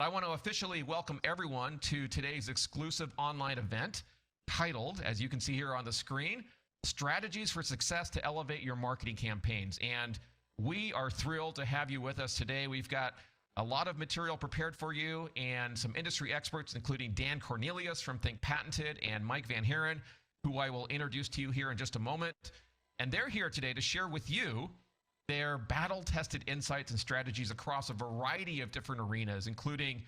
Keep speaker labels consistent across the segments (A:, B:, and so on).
A: I want to officially welcome everyone to today's exclusive online event titled, as you can see here on the screen, Strategies for Success to Elevate Your Marketing Campaigns. And we are thrilled to have you with us today. We've got a lot of material prepared for you and some industry experts, including Dan Cornelius from Think Patented and Mike Van Haren, who I will introduce to you here in just a moment. And they're here today to share with you their battle-tested insights and strategies across a variety of different arenas, including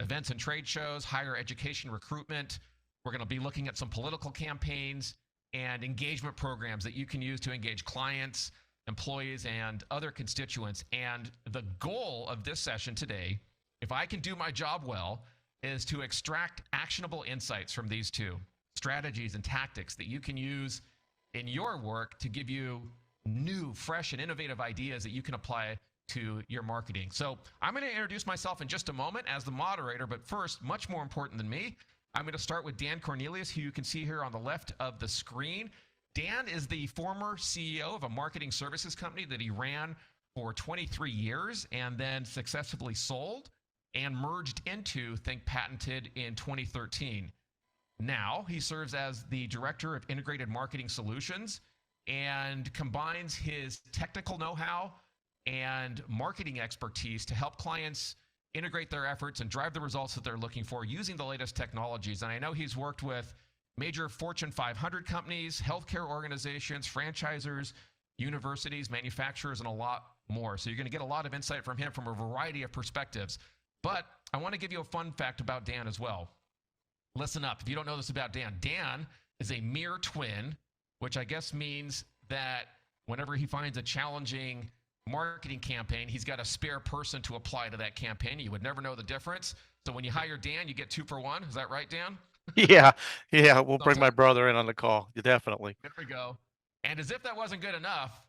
A: events and trade shows, higher education recruitment. We're going to be looking at some political campaigns and engagement programs that you can use to engage clients, employees, and other constituents. And the goal of this session today, if I can do my job well, is to extract actionable insights from these two strategies and tactics that you can use in your work to give you new, fresh, and innovative ideas that you can apply to your marketing. So I'm going to introduce myself in just a moment as the moderator, but first, much more important than me, I'm going to start with Dan Cornelius, who you can see here on the left of the screen. Dan is the former CEO of a marketing services company that he ran for 23 years and then successfully sold and merged into Think Patented in 2013. Now he serves as the Director of Integrated Marketing Solutions and combines his technical know-how and marketing expertise to help clients integrate their efforts and drive the results that they're looking for using the latest technologies. And I know he's worked with major Fortune 500 companies, healthcare organizations, franchisors, universities, manufacturers, and a lot more. So you're going to get a lot of insight from him from a variety of perspectives. But I want to give you a fun fact about Dan as well. Listen up. If you don't know this about Dan, Dan is a mere twin, which I guess means that whenever he finds a challenging marketing campaign, he's got a spare person to apply to that campaign. You would never know the difference. So when you hire Dan, you get 2 for 1. Is that right, Dan?
B: Yeah. We'll bring my brother in on the call. Definitely.
A: There we go. And as if that wasn't good enough,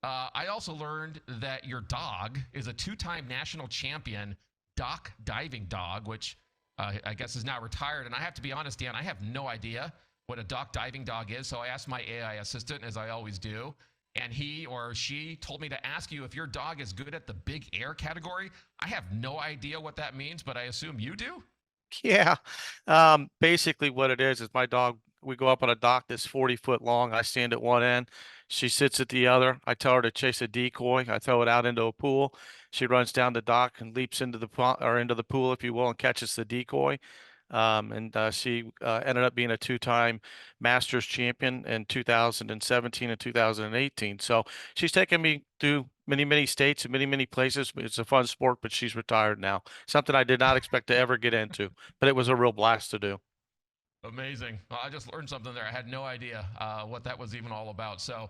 A: I also learned that your dog is a 2-time national champion dock diving dog, which I guess is now retired. And I have to be honest, Dan, I have no idea what a dock diving dog is. So I asked my AI assistant, as I always do, and he or she told me to ask you if your dog is good at the big air category. I have no idea what that means, but I assume you do?
B: Yeah. Basically what it is my dog, we go up on a dock that's 40 foot long. I stand at one end. She sits at the other. I tell her to chase a decoy. I throw it out into a pool. She runs down the dock and leaps into the into the pool, if you will, and catches the decoy. She ended up being a 2-time Masters champion in 2017 and 2018. So she's taken me through many, many states and many, many places. It's a fun sport, but she's retired now. Something I did not expect to ever get into, but it was a real blast to do.
A: Amazing. Well, I just learned something there. I had no idea what that was even all about. So,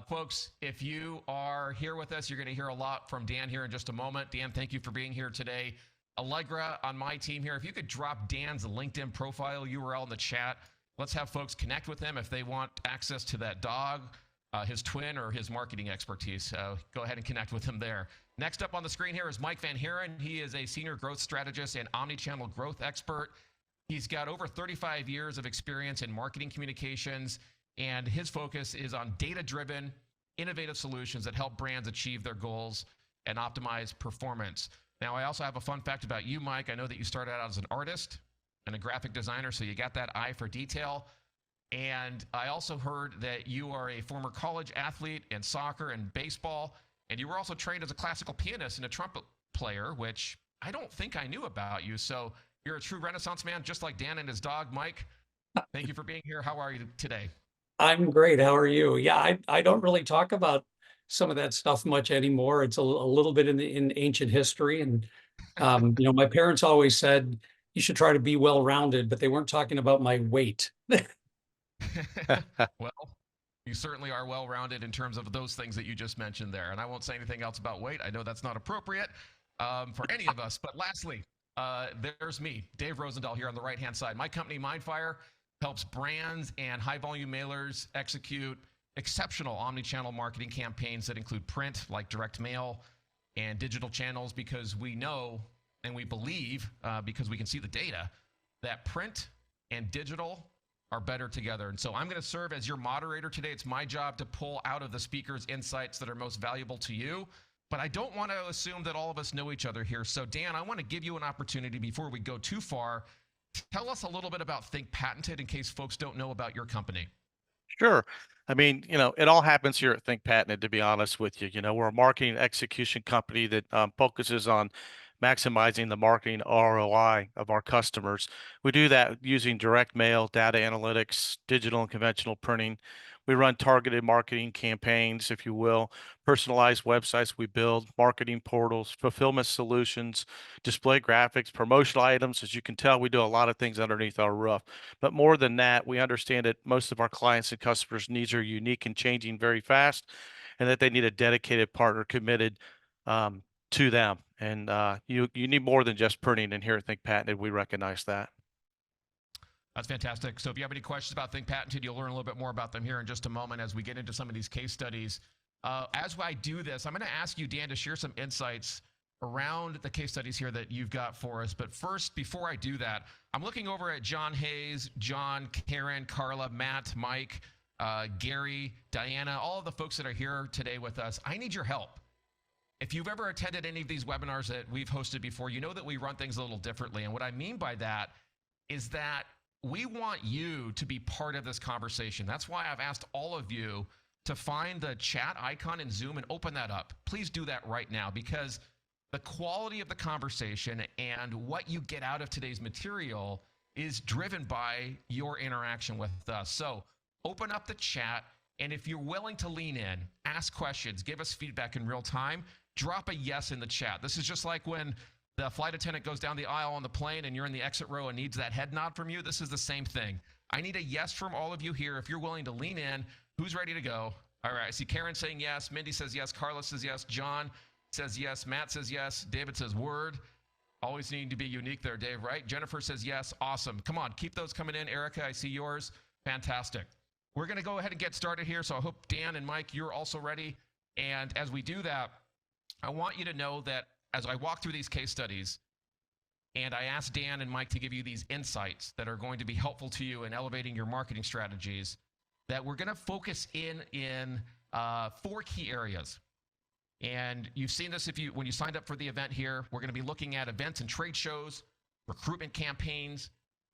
A: folks, if you are here with us, you're going to hear a lot from Dan here in just a moment. Dan, thank you for being here today. Allegra on my team here, if you could drop Dan's LinkedIn profile URL in the chat, let's have folks connect with him if they want access to that dog, his twin, or his marketing expertise. Go ahead and connect with him there. Next up on the screen here is Mike Van Haren. He is a senior growth strategist and omnichannel growth expert. He's got over 35 years of experience in marketing communications, and his focus is on data-driven, innovative solutions that help brands achieve their goals and optimize performance. Now, I also have a fun fact about you, Mike. I know that you started out as an artist and a graphic designer, so you got that eye for detail. And I also heard that you are a former college athlete in soccer and baseball, and you were also trained as a classical pianist and a trumpet player, which I don't think I knew about you. So you're a true Renaissance man, just like Dan and his dog, Mike. Thank you for being here. How are you today?
C: I'm great. How are you? Yeah, I don't really talk about some of that stuff much anymore. It's a little bit in ancient history. And, my parents always said you should try to be well-rounded, but they weren't talking about my weight.
A: Well, you certainly are well-rounded in terms of those things that you just mentioned there. And I won't say anything else about weight. I know that's not appropriate for any of us. But lastly, there's me, Dave Rosendahl, here on the right-hand side. My company, Mindfire, helps brands and high-volume mailers execute exceptional omni-channel marketing campaigns that include print, like direct mail, and digital channels, because we know and we believe, because we can see the data, that print and digital are better together. And so I'm going to serve as your moderator today. It's my job to pull out of the speakers insights that are most valuable to you. but I don't want to assume that all of us know each other here. So Dan, I want to give you an opportunity before we go too far. Tell us a little bit about Think Patented in case folks don't know about your company.
B: Sure. I mean, it all happens here at Think Patented, to be honest with you. We're a marketing execution company that focuses on maximizing the marketing ROI of our customers. We do that using direct mail, data analytics, digital and conventional printing. We run targeted marketing campaigns, if you will, personalized websites we build, marketing portals, fulfillment solutions, display graphics, promotional items. As you can tell, we do a lot of things underneath our roof. But more than that, we understand that most of our clients and customers' needs are unique and changing very fast, and that they need a dedicated partner committed to them. And you need more than just printing. And here at Think Patented, we recognize that.
A: That's fantastic. So if you have any questions about Think Patented, you'll learn a little bit more about them here in just a moment as we get into some of these case studies. As I do this, I'm going to ask you, Dan, to share some insights around the case studies here that you've got for us. But first, before I do that, I'm looking over at John Hayes, John, Karen, Carla, Matt, Mike, Gary, Diana, all of the folks that are here today with us. I need your help. If you've ever attended any of these webinars that we've hosted before, you know that we run things a little differently. And what I mean by that is that we want you to be part of this conversation. That's why I've asked all of you to find the chat icon in Zoom and open that up. Please do that right now, because the quality of the conversation and what you get out of today's material is driven by your interaction with us. So open up the chat, and if you're willing to lean in, ask questions, give us feedback in real time, drop a yes in the chat. This is just like when the flight attendant goes down the aisle on the plane and you're in the exit row and needs that head nod from you. This is the same thing. I need a yes from all of you here. If you're willing to lean in, who's ready to go? All right, I see Karen saying yes, Mindy says yes, Carla says yes, John says yes, Matt says yes, David says word. Always need to be unique there, Dave, right? Jennifer says yes, awesome. Come on, keep those coming in. Erica, I see yours. Fantastic. We're going to go ahead and get started here, so I hope Dan and Mike, you're also ready. And as we do that, I want you to know that as I walk through these case studies, and I asked Dan and Mike to give you these insights that are going to be helpful to you in elevating your marketing strategies, that we're going to focus in 4 key areas. And you've seen this when you signed up for the event here. We're going to be looking at events and trade shows, recruitment campaigns,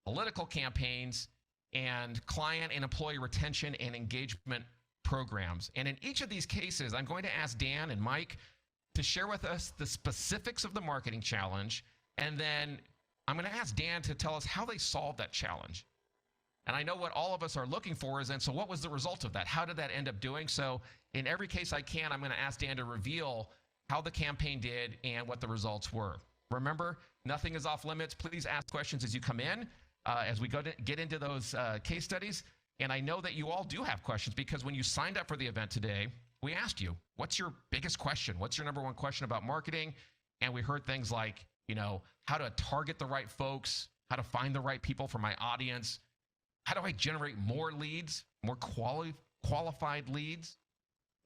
A: political campaigns, and client and employee retention and engagement programs. And in each of these cases, I'm going to ask Dan and Mike to share with us the specifics of the marketing challenge, and then I'm going to ask Dan to tell us how they solved that challenge. And I know what all of us are looking for is, and so what was the result of that? How did that end up doing? So in every case I can, I'm going to ask Dan to reveal how the campaign did and what the results were. Remember, nothing is off limits. Please ask questions as you come in, as we get into those case studies. And I know that you all do have questions, because when you signed up for the event today, we asked you, what's your biggest question? What's your number one question about marketing? And we heard things like, how to target the right folks, how to find the right people for my audience, how do I generate more leads, more qualified leads,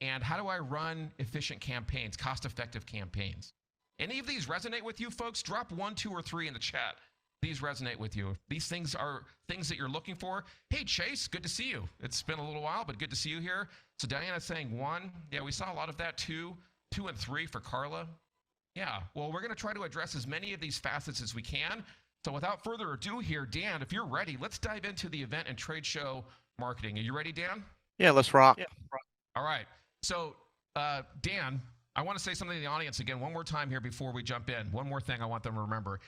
A: and how do I run efficient campaigns, cost-effective campaigns? Any of these resonate with you folks? Drop 1, 2, or 3 in the chat. These resonate with you. If these things are things that you're looking for. Hey, Chase, good to see you. It's been a little while, but good to see you here. So Diana's saying 1. Yeah, we saw a lot of that. 2 and 3 for Carla. Yeah, well, we're going to try to address as many of these facets as we can. So without further ado here, Dan, if you're ready, let's dive into the event and trade show marketing. Are you ready, Dan?
B: Yeah, let's rock.
A: All right. So, Dan, I want to say something to the audience again one more time here before we jump in. One more thing I want them to remember.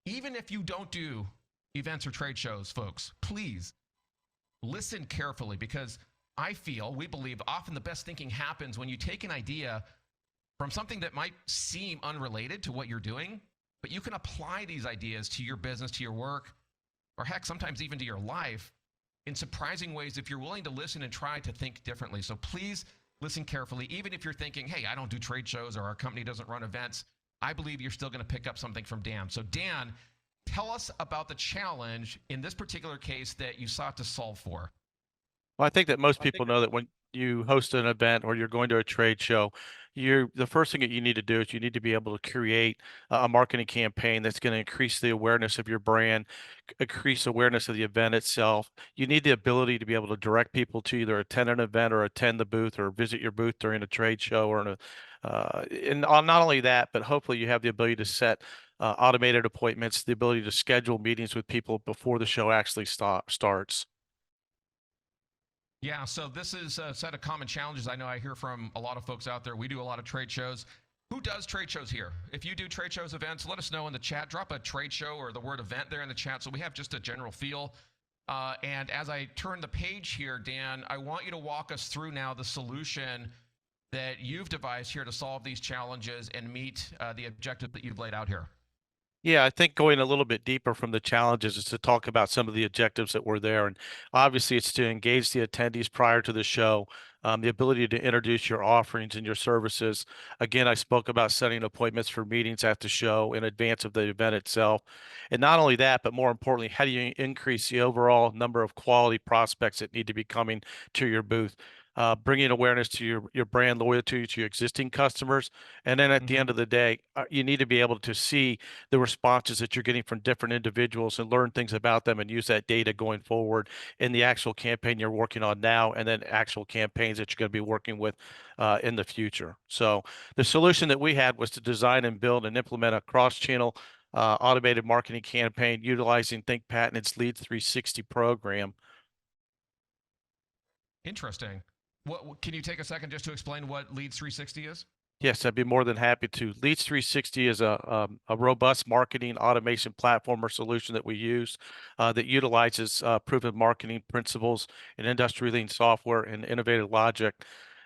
A: Even if you don't do events or trade shows, folks, please listen carefully, because we believe often the best thinking happens when you take an idea from something that might seem unrelated to what you're doing, but you can apply these ideas to your business, to your work, or heck, sometimes even to your life in surprising ways if you're willing to listen and try to think differently. So please listen carefully. Even if you're thinking, hey, I don't do trade shows or our company doesn't run events, I believe you're still going to pick up something from Dan. So Dan, tell us about the challenge in this particular case that you sought to solve for.
B: Well, I think that most people know that when you host an event or you're going to a trade show, the first thing that you need to do is you need to be able to create a marketing campaign that's going to increase the awareness of your brand, increase awareness of the event itself. You need the ability to be able to direct people to either attend an event or attend the booth or visit your booth during a trade show or And on not only that, but hopefully you have the ability to set automated appointments, the ability to schedule meetings with people before the show actually starts.
A: Yeah, so this is a set of common challenges I know I hear from a lot of folks out there. We do a lot of trade shows. Who does trade shows here? If you do trade shows, events, let us know in the chat. Drop a trade show or the word event there in the chat so we have just a general feel. And as I turn the page here, Dan, I want you to walk us through now the solution that you've devised here to solve these challenges and meet the objective that you've laid out here.
B: Yeah, I think going a little bit deeper from the challenges is to talk about some of the objectives that were there. And obviously, it's to engage the attendees prior to the show, the ability to introduce your offerings and your services. Again, I spoke about setting appointments for meetings at the show in advance of the event itself. And not only that, but more importantly, how do you increase the overall number of quality prospects that need to be coming to your booth? Bringing awareness to your brand loyalty to your existing customers. And then at the end of the day, you need to be able to see the responses that you're getting from different individuals and learn things about them and use that data going forward in the actual campaign you're working on now and then actual campaigns that you're going to be working with in the future. So the solution that we had was to design and build and implement a cross-channel automated marketing campaign utilizing ThinkPatent's Leads 360 program.
A: Interesting. What can you take a second just to explain what Leads 360 is?
B: Yes, I'd be more than happy to. Leads 360 is a robust marketing automation platform or solution that we use that utilizes proven marketing principles and industry-leading software and innovative logic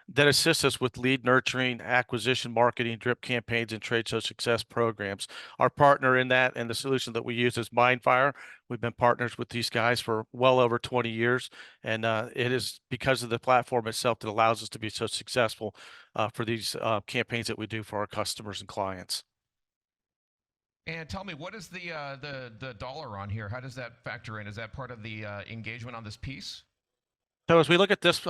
B: that assists us with lead nurturing, acquisition marketing, drip campaigns, and trade show success programs. Our partner in that and the solution that we use is Mindfire. We've been partners with these guys for well over 20 years, and it is because of the platform itself that allows us to be so successful for these campaigns that we do for our customers and clients.
A: And tell me, what is the dollar on here? How does that factor in? Is that part of the engagement on this piece?
B: So as we look at this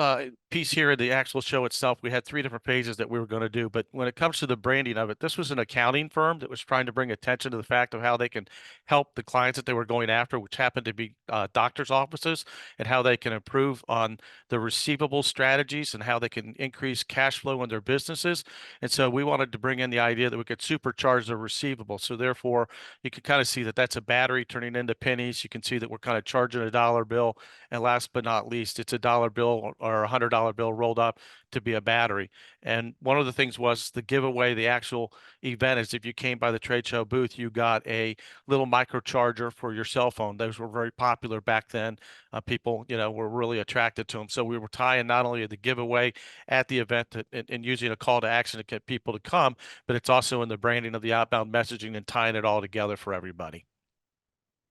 B: piece here in the actual show itself, we had 3 different phases that we were going to do. But when it comes to the branding of it, this was an accounting firm that was trying to bring attention to the fact of how they can help the clients that they were going after, which happened to be doctors' offices, and how they can improve on the receivable strategies and how they can increase cash flow in their businesses. And so we wanted to bring in the idea that we could supercharge the receivable. So therefore, you can kind of see that that's a battery turning into pennies. You can see that we're kind of charging a dollar bill. And last but not least, it's a dollar bill or $100 bill rolled up to be a battery. And one of the things was the giveaway, the actual event is if you came by the trade show booth, you got a little micro charger for your cell phone. Those were very popular back then. People, were really attracted to them. So we were tying not only the giveaway at the event and using a call to action to get people to come, but it's also in the branding of the outbound messaging and tying it all together for everybody.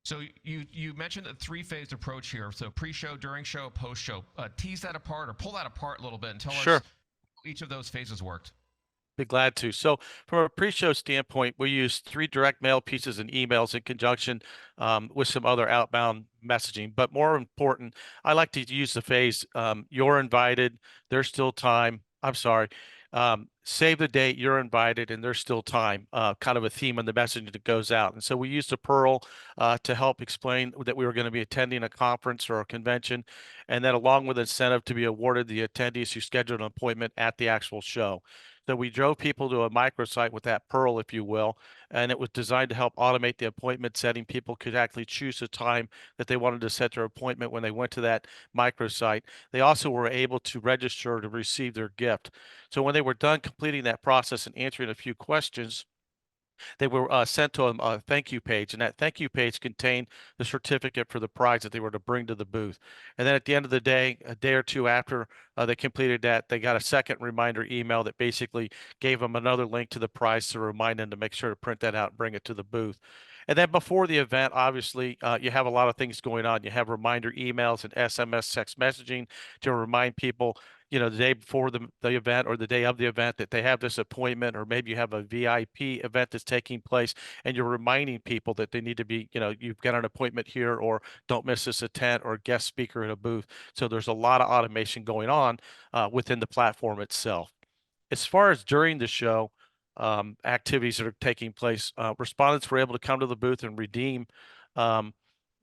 A: So you mentioned a 3-phased approach here. So pre-show, during show, post-show. Tease that apart or pull that apart a little bit and tell us how each of those phases worked.
B: Be glad to. So from a pre-show standpoint, we use 3 direct mail pieces and emails in conjunction with some other outbound messaging. But more important, I like to use the phase, you're invited, there's still time. I'm sorry. Save the date, you're invited, and there's still time, kind of a theme in the messaging that goes out. And so we used a Pearl to help explain that we were going to be attending a conference or a convention, and then along with incentive to be awarded the attendees who scheduled an appointment at the actual show. So we drove people to a microsite with that Pearl, if you will, and it was designed to help automate the appointment setting. People could actually choose a time that they wanted to set their appointment when they went to that microsite. They also were able to register to receive their gift. So when they were done completing that process and answering a few questions, they were sent to a thank you page, and that thank you page contained the certificate for the prize that they were to bring to the booth. And then at the end of the day, a day or two after they completed that, they got a second reminder email that basically gave them another link to the prize to remind them to make sure to print that out and bring it to the booth. And then before the event, obviously, you have a lot of things going on. You have reminder emails and SMS text messaging to remind people, the day before the event or the day of the event that they have this appointment, or maybe you have a VIP event that's taking place and you're reminding people that they need to be, you've got an appointment here, or don't miss this attend or guest speaker at a booth. So there's a lot of automation going on within the platform itself. As far as during the show, activities that are taking place, respondents were able to come to the booth and redeem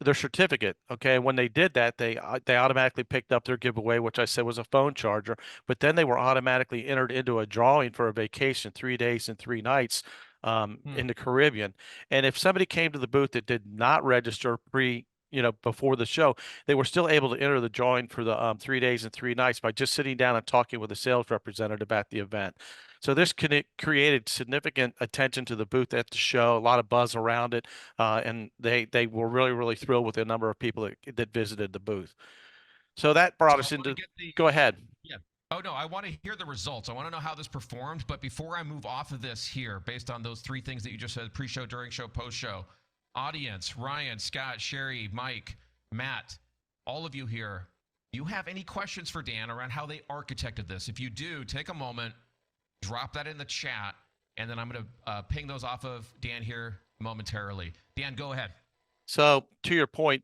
B: their certificate. Okay. And when they did that, they automatically picked up their giveaway, which I said was a phone charger, but then they were automatically entered into a drawing for a vacation, 3 days and 3 nights in the Caribbean. And if somebody came to the booth that did not register before the show, they were still able to enter the drawing for the 3 days and 3 nights by just sitting down and talking with a sales representative at the event. So this created significant attention to the booth at the show, a lot of buzz around it, and they were really, really thrilled with the number of people that visited the booth. So that brought us into. Go ahead.
A: Yeah. Oh, no, I want to hear the results. I want to know how this performed. But before I move off of this here, based on those three things that you just said, pre-show, during show, post-show, audience, Ryan, Scott, Sherry, Mike, Matt, all of you here, do you have any questions for Dan around how they architected this? If you do, take a moment, drop that in the chat, and then I'm going to ping those off of Dan here momentarily. Dan, go ahead.
B: So to your point,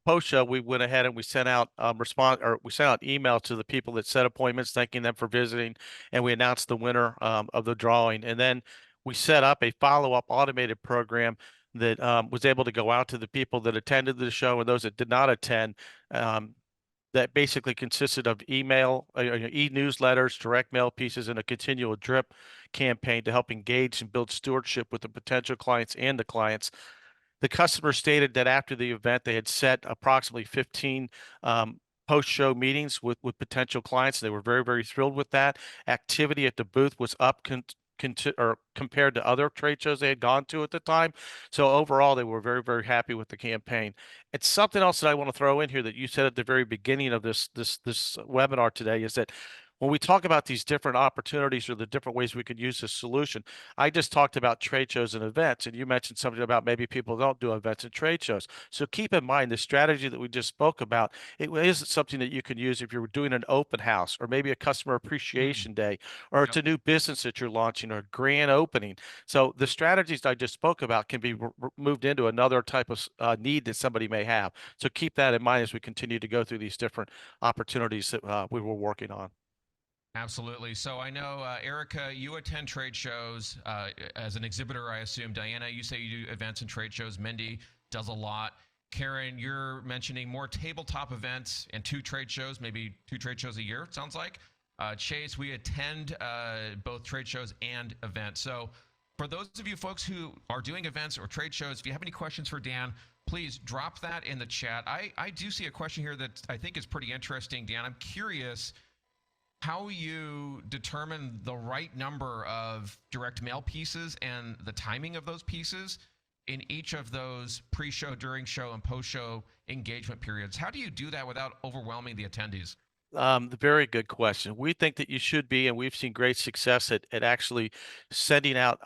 B: post show, we went ahead and we sent out email to the people that set appointments, thanking them for visiting, and we announced the winner of the drawing. And then we set up a follow-up automated program that was able to go out to the people that attended the show and those that did not attend. That basically consisted of email, e-newsletters, direct mail pieces, and a continual drip campaign to help engage and build stewardship with the potential clients and the clients. The customer stated that after the event, they had set approximately 15 post-show meetings with potential clients. They were very, very thrilled with that. Activity at the booth was up compared to other trade shows they had gone to at the time. So overall, they were very, very happy with the campaign. It's something else that I want to throw in here that you said at the very beginning of this webinar today is that when we talk about these different opportunities or the different ways we could use this solution, I just talked about trade shows and events, and you mentioned something about maybe people don't do events and trade shows. So keep in mind the strategy that we just spoke about, it is something that you can use if you're doing an open house or maybe a customer appreciation day, or it's a new business that you're launching or a grand opening. So the strategies I just spoke about can be moved into another type of need that somebody may have. So keep that in mind as we continue to go through these different opportunities that we were working on.
A: Absolutely. So I know, Erica, you attend trade shows as an exhibitor, I assume. Diana, you say you do events and trade shows. Mindy does a lot. Karen, you're mentioning more tabletop events and 2 trade shows, maybe 2 trade shows a year, it sounds like. Chase, we attend both trade shows and events. So for those of you folks who are doing events or trade shows, if you have any questions for Dan, please drop that in the chat. I do see a question here that I think is pretty interesting, Dan. I'm curious how you determine the right number of direct mail pieces and the timing of those pieces in each of those pre-show, during show, and post-show engagement periods. How do you do that without overwhelming the attendees?
B: Very good question. We think that you should be, and we've seen great success at actually sending out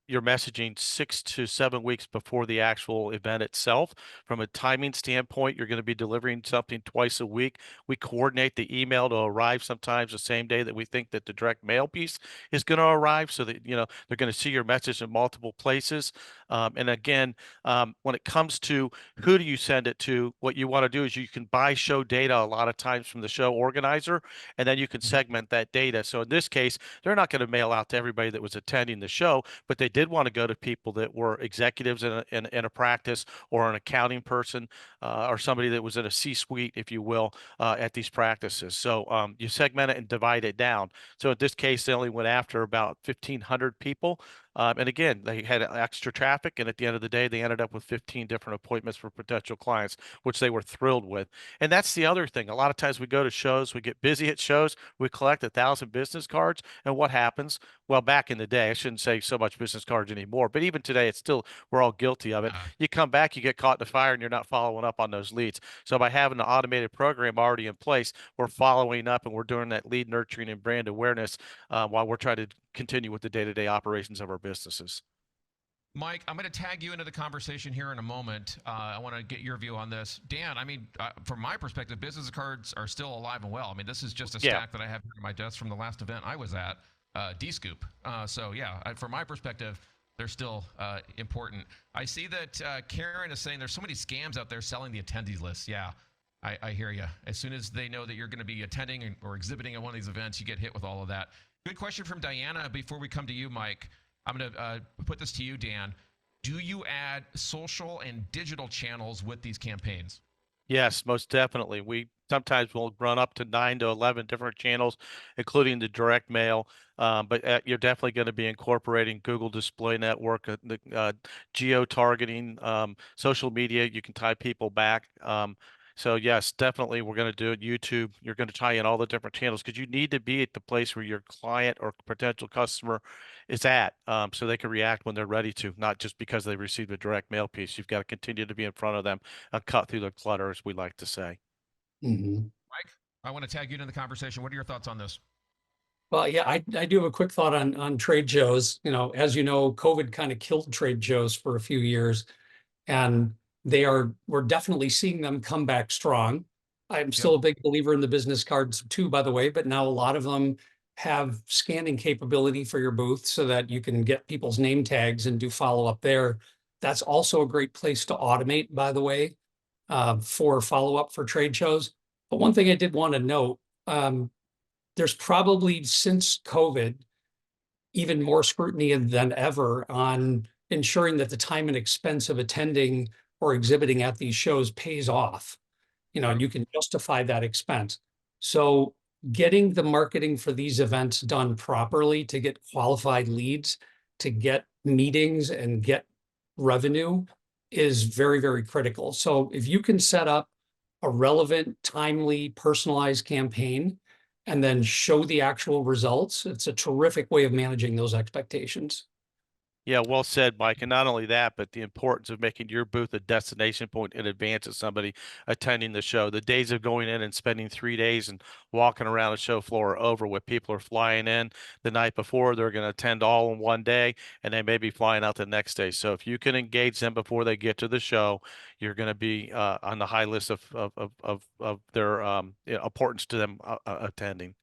B: your messaging 6 to 7 weeks before the actual event itself. From a timing standpoint, you're going to be delivering something twice a week. We coordinate the email to arrive sometimes the same day that we think that the direct mail piece is going to arrive, so that they're going to see your message in multiple places. And again, when it comes to who do you send it to, what you want to do is you can buy show data a lot of times from the show organizer, and then you can segment that data. So in this case, they're not going to mail out to everybody that was attending the show, but they did want to go to people that were executives in a practice, or an accounting person, or somebody that was in a C-suite, if you will, at these practices. So you segment it and divide it down. So in this case, they only went after about 1,500 people. And again, they had extra traffic, and at the end of the day, they ended up with 15 different appointments for potential clients, which they were thrilled with. And that's the other thing. A lot of times we go to shows, we get busy at shows, we collect 1,000 business cards, and what happens? Well, back in the day, I shouldn't say so much business cards anymore, but even today, it's still, we're all guilty of it. You come back, you get caught in the fire, and you're not following up on those leads. So by having an automated program already in place, we're following up, and we're doing that lead nurturing and brand awareness while we're trying to continue with the day-to-day operations of our businesses.
A: Mike, I'm going to tag you into the conversation here in a moment. I want to get your view on this. Dan, I mean, from my perspective, business cards are still alive and well. I mean, this is just a stack that I have here on my desk from the last event I was at, D-Scoop. So yeah, from my perspective, they're still important. I see that Karen is saying there's so many scams out there selling the attendees list. Yeah, I hear you. As soon as they know that you're going to be attending or exhibiting at one of these events, you get hit with all of that. Good question from Diana before we come to you, Mike. I'm going to put this to you, Dan. do you add social and digital channels with these campaigns?
B: Yes, most definitely. We sometimes will run up to 9 to 11 different channels, including the direct mail. But you're definitely going to be incorporating Google Display Network, the geo-targeting, social media. You can tie people back. So yes, definitely we're going to do it. YouTube, you're going to tie in all the different channels because you need to be at the place where your client or potential customer is at, so they can react when they're ready to, not just because they received a direct mail piece. You've got to continue to be in front of them, cut through the clutter, as we like to say.
C: Mhm.
A: Mike, I want to tag you into the conversation. What are your thoughts on this?
C: Well, yeah, I do have a quick thought on trade shows. As you know, COVID kind of killed trade shows for a few years, and we're definitely seeing them come back strong. I'm
A: Yep.
C: still a big believer in the business cards too, by the way, but now a lot of them have scanning capability for your booth so that you can get people's name tags and do follow up there. That's also a great place to automate, by the way, for follow up for trade shows. But one thing I did want to note, there's probably since COVID even more scrutiny than ever on ensuring that the time and expense of attending or exhibiting at these shows pays off.
A: Yep.
C: You can justify that expense. So getting the marketing for these events done properly to get qualified leads, to get meetings and get revenue is very, very critical. So if you can set up a relevant, timely, personalized campaign and then show the actual results, it's a terrific way of managing those expectations.
B: Yeah, well said, Mike. And not only that, but the importance of making your booth a destination point in advance of somebody attending the show. The days of going in and spending 3 days and walking around the show floor are over with. People are flying in the night before, they're going to attend all in one day, and they may be flying out the next day. So if you can engage them before they get to the show, you're going to be on the high list of their importance to them attending.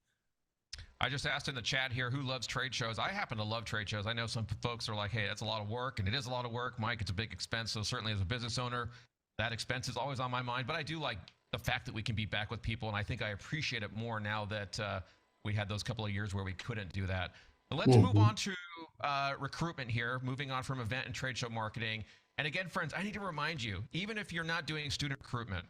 A: I just asked in the chat here who loves trade shows. I happen to love trade shows. I know some folks are like, hey, that's a lot of work, and it is a lot of work. Mike, it's a big expense. So certainly as a business owner, that expense is always on my mind. But I do like the fact that we can be back with people, and I think I appreciate it more now that we had those couple of years where we couldn't do that. But let's move on to recruitment here, moving on from event and trade show marketing. And again, friends, I need to remind you, even if you're not doing student recruitment,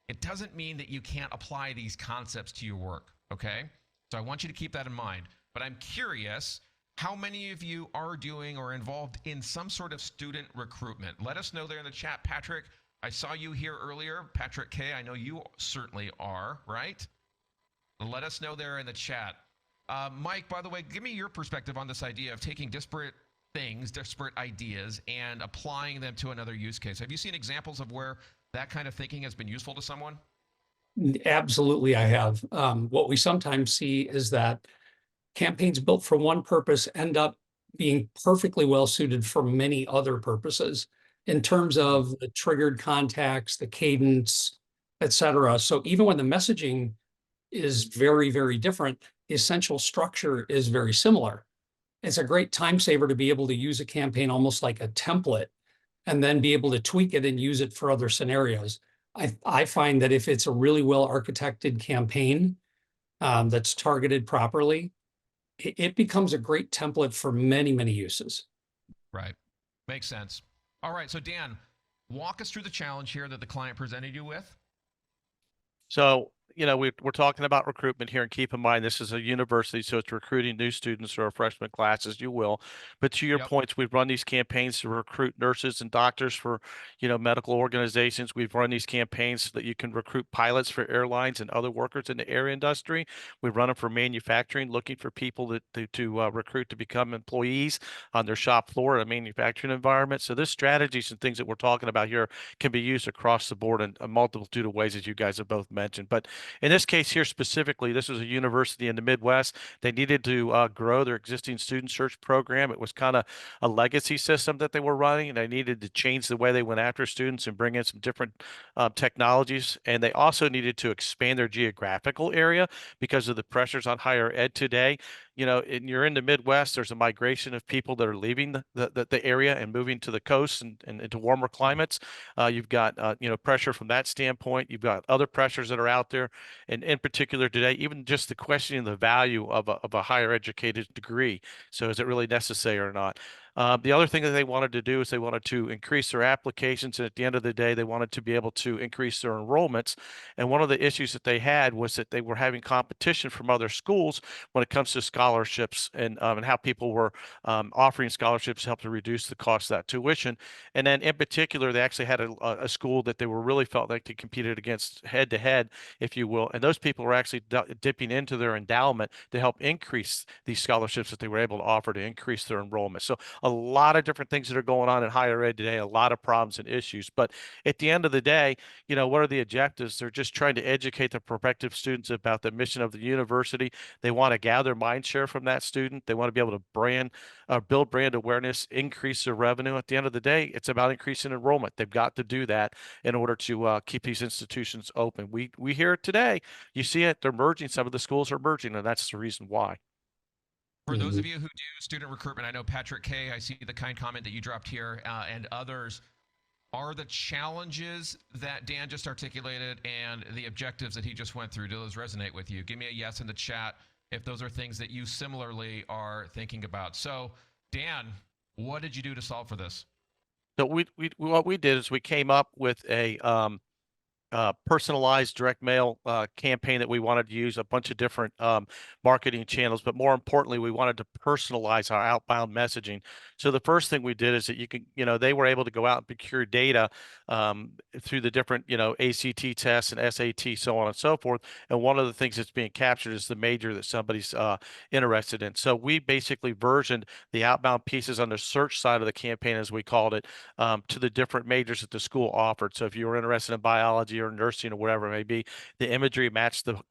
A: it doesn't mean that you can't apply these concepts to your work, okay? So I want you to keep that in mind. But I'm curious, how many of you are doing or involved in some sort of student recruitment? Let us know there in the chat. Patrick, I saw you here earlier. Patrick K, I know you certainly are, right? Let us know there in the chat. Mike, by the way, give me your perspective on this idea of taking disparate things, disparate ideas, and applying them to another use case. Have you seen examples of where that kind of thinking has been useful to someone?
C: Absolutely, I have. What we sometimes see is that campaigns built for one purpose end up being perfectly well suited for many other purposes in terms of the triggered contacts, the cadence, et cetera. So even when the messaging is very, very different, the essential structure is very similar. It's a great time saver to be able to use a campaign almost like a template and then be able to tweak it and use it for other scenarios. I find that if it's a really well architected campaign that's targeted properly, it becomes a great template for many, many uses.
A: Right. Makes sense. All right. So, Dan, walk us through the challenge here that the client presented you with.
B: So, we're talking about recruitment here, and keep in mind this is a university, so it's recruiting new students or a freshman class, as you will. But to your points, we've run these campaigns to recruit nurses and doctors for, medical organizations. We've run these campaigns so that you can recruit pilots for airlines and other workers in the air industry. We've run them for manufacturing, looking for people to recruit to become employees on their shop floor in a manufacturing environment. So this strategies and things that we're talking about here can be used across the board in a multitude of ways, as you guys have both mentioned. But in this case here specifically, this was a university in the Midwest. They needed to grow their existing student search program. It was kind of a legacy system that they were running, and they needed to change the way they went after students and bring in some different technologies. And they also needed to expand their geographical area because of the pressures on higher ed today. You're in the Midwest, there's a migration of people that are leaving the area and moving to the coast and into warmer climates. You've got, pressure from that standpoint. You've got other pressures that are out there. And in particular today, even just the questioning the value of a higher educated degree. So is it really necessary or not? The other thing that they wanted to do is they wanted to increase their applications, and at the end of the day, they wanted to be able to increase their enrollments. And one of the issues that they had was that they were having competition from other schools when it comes to scholarships and how people were offering scholarships to help to reduce the cost of that tuition. And then in particular, they actually had a school that they were really felt like they competed against head to head, if you will. And those people were actually dipping into their endowment to help increase these scholarships that they were able to offer to increase their enrollment. So a lot of different things that are going on in higher ed today, a lot of problems and issues. But at the end of the day, what are the objectives? They're just trying to educate the prospective students about the mission of the university. They want to gather mind share from that student. They want to be able to build brand awareness, increase their revenue. At the end of the day, it's about increasing enrollment. They've got to do that in order to keep these institutions open. We hear it today. You see it. They're merging. Some of the schools are merging, and that's the reason why.
A: For those of you who do student recruitment, I know Patrick K., I see the kind comment that you dropped here, and others, are the challenges that Dan just articulated and the objectives that he just went through, do those resonate with you? Give me a yes in the chat if those are things that you similarly are thinking about. So, Dan, what did you do to solve for this?
B: So what we did is we came up with a personalized direct mail campaign that we wanted to use a bunch of different marketing channels, but more importantly, we wanted to personalize our outbound messaging. So the first thing we did is that they were able to go out and procure data through the different, ACT tests and SAT, so on and so forth. And one of the things that's being captured is the major that somebody's interested in. So we basically versioned the outbound pieces on the search side of the campaign, as we called it, to the different majors that the school offered. So if you were interested in biology or nursing or whatever it may be, the imagery matched the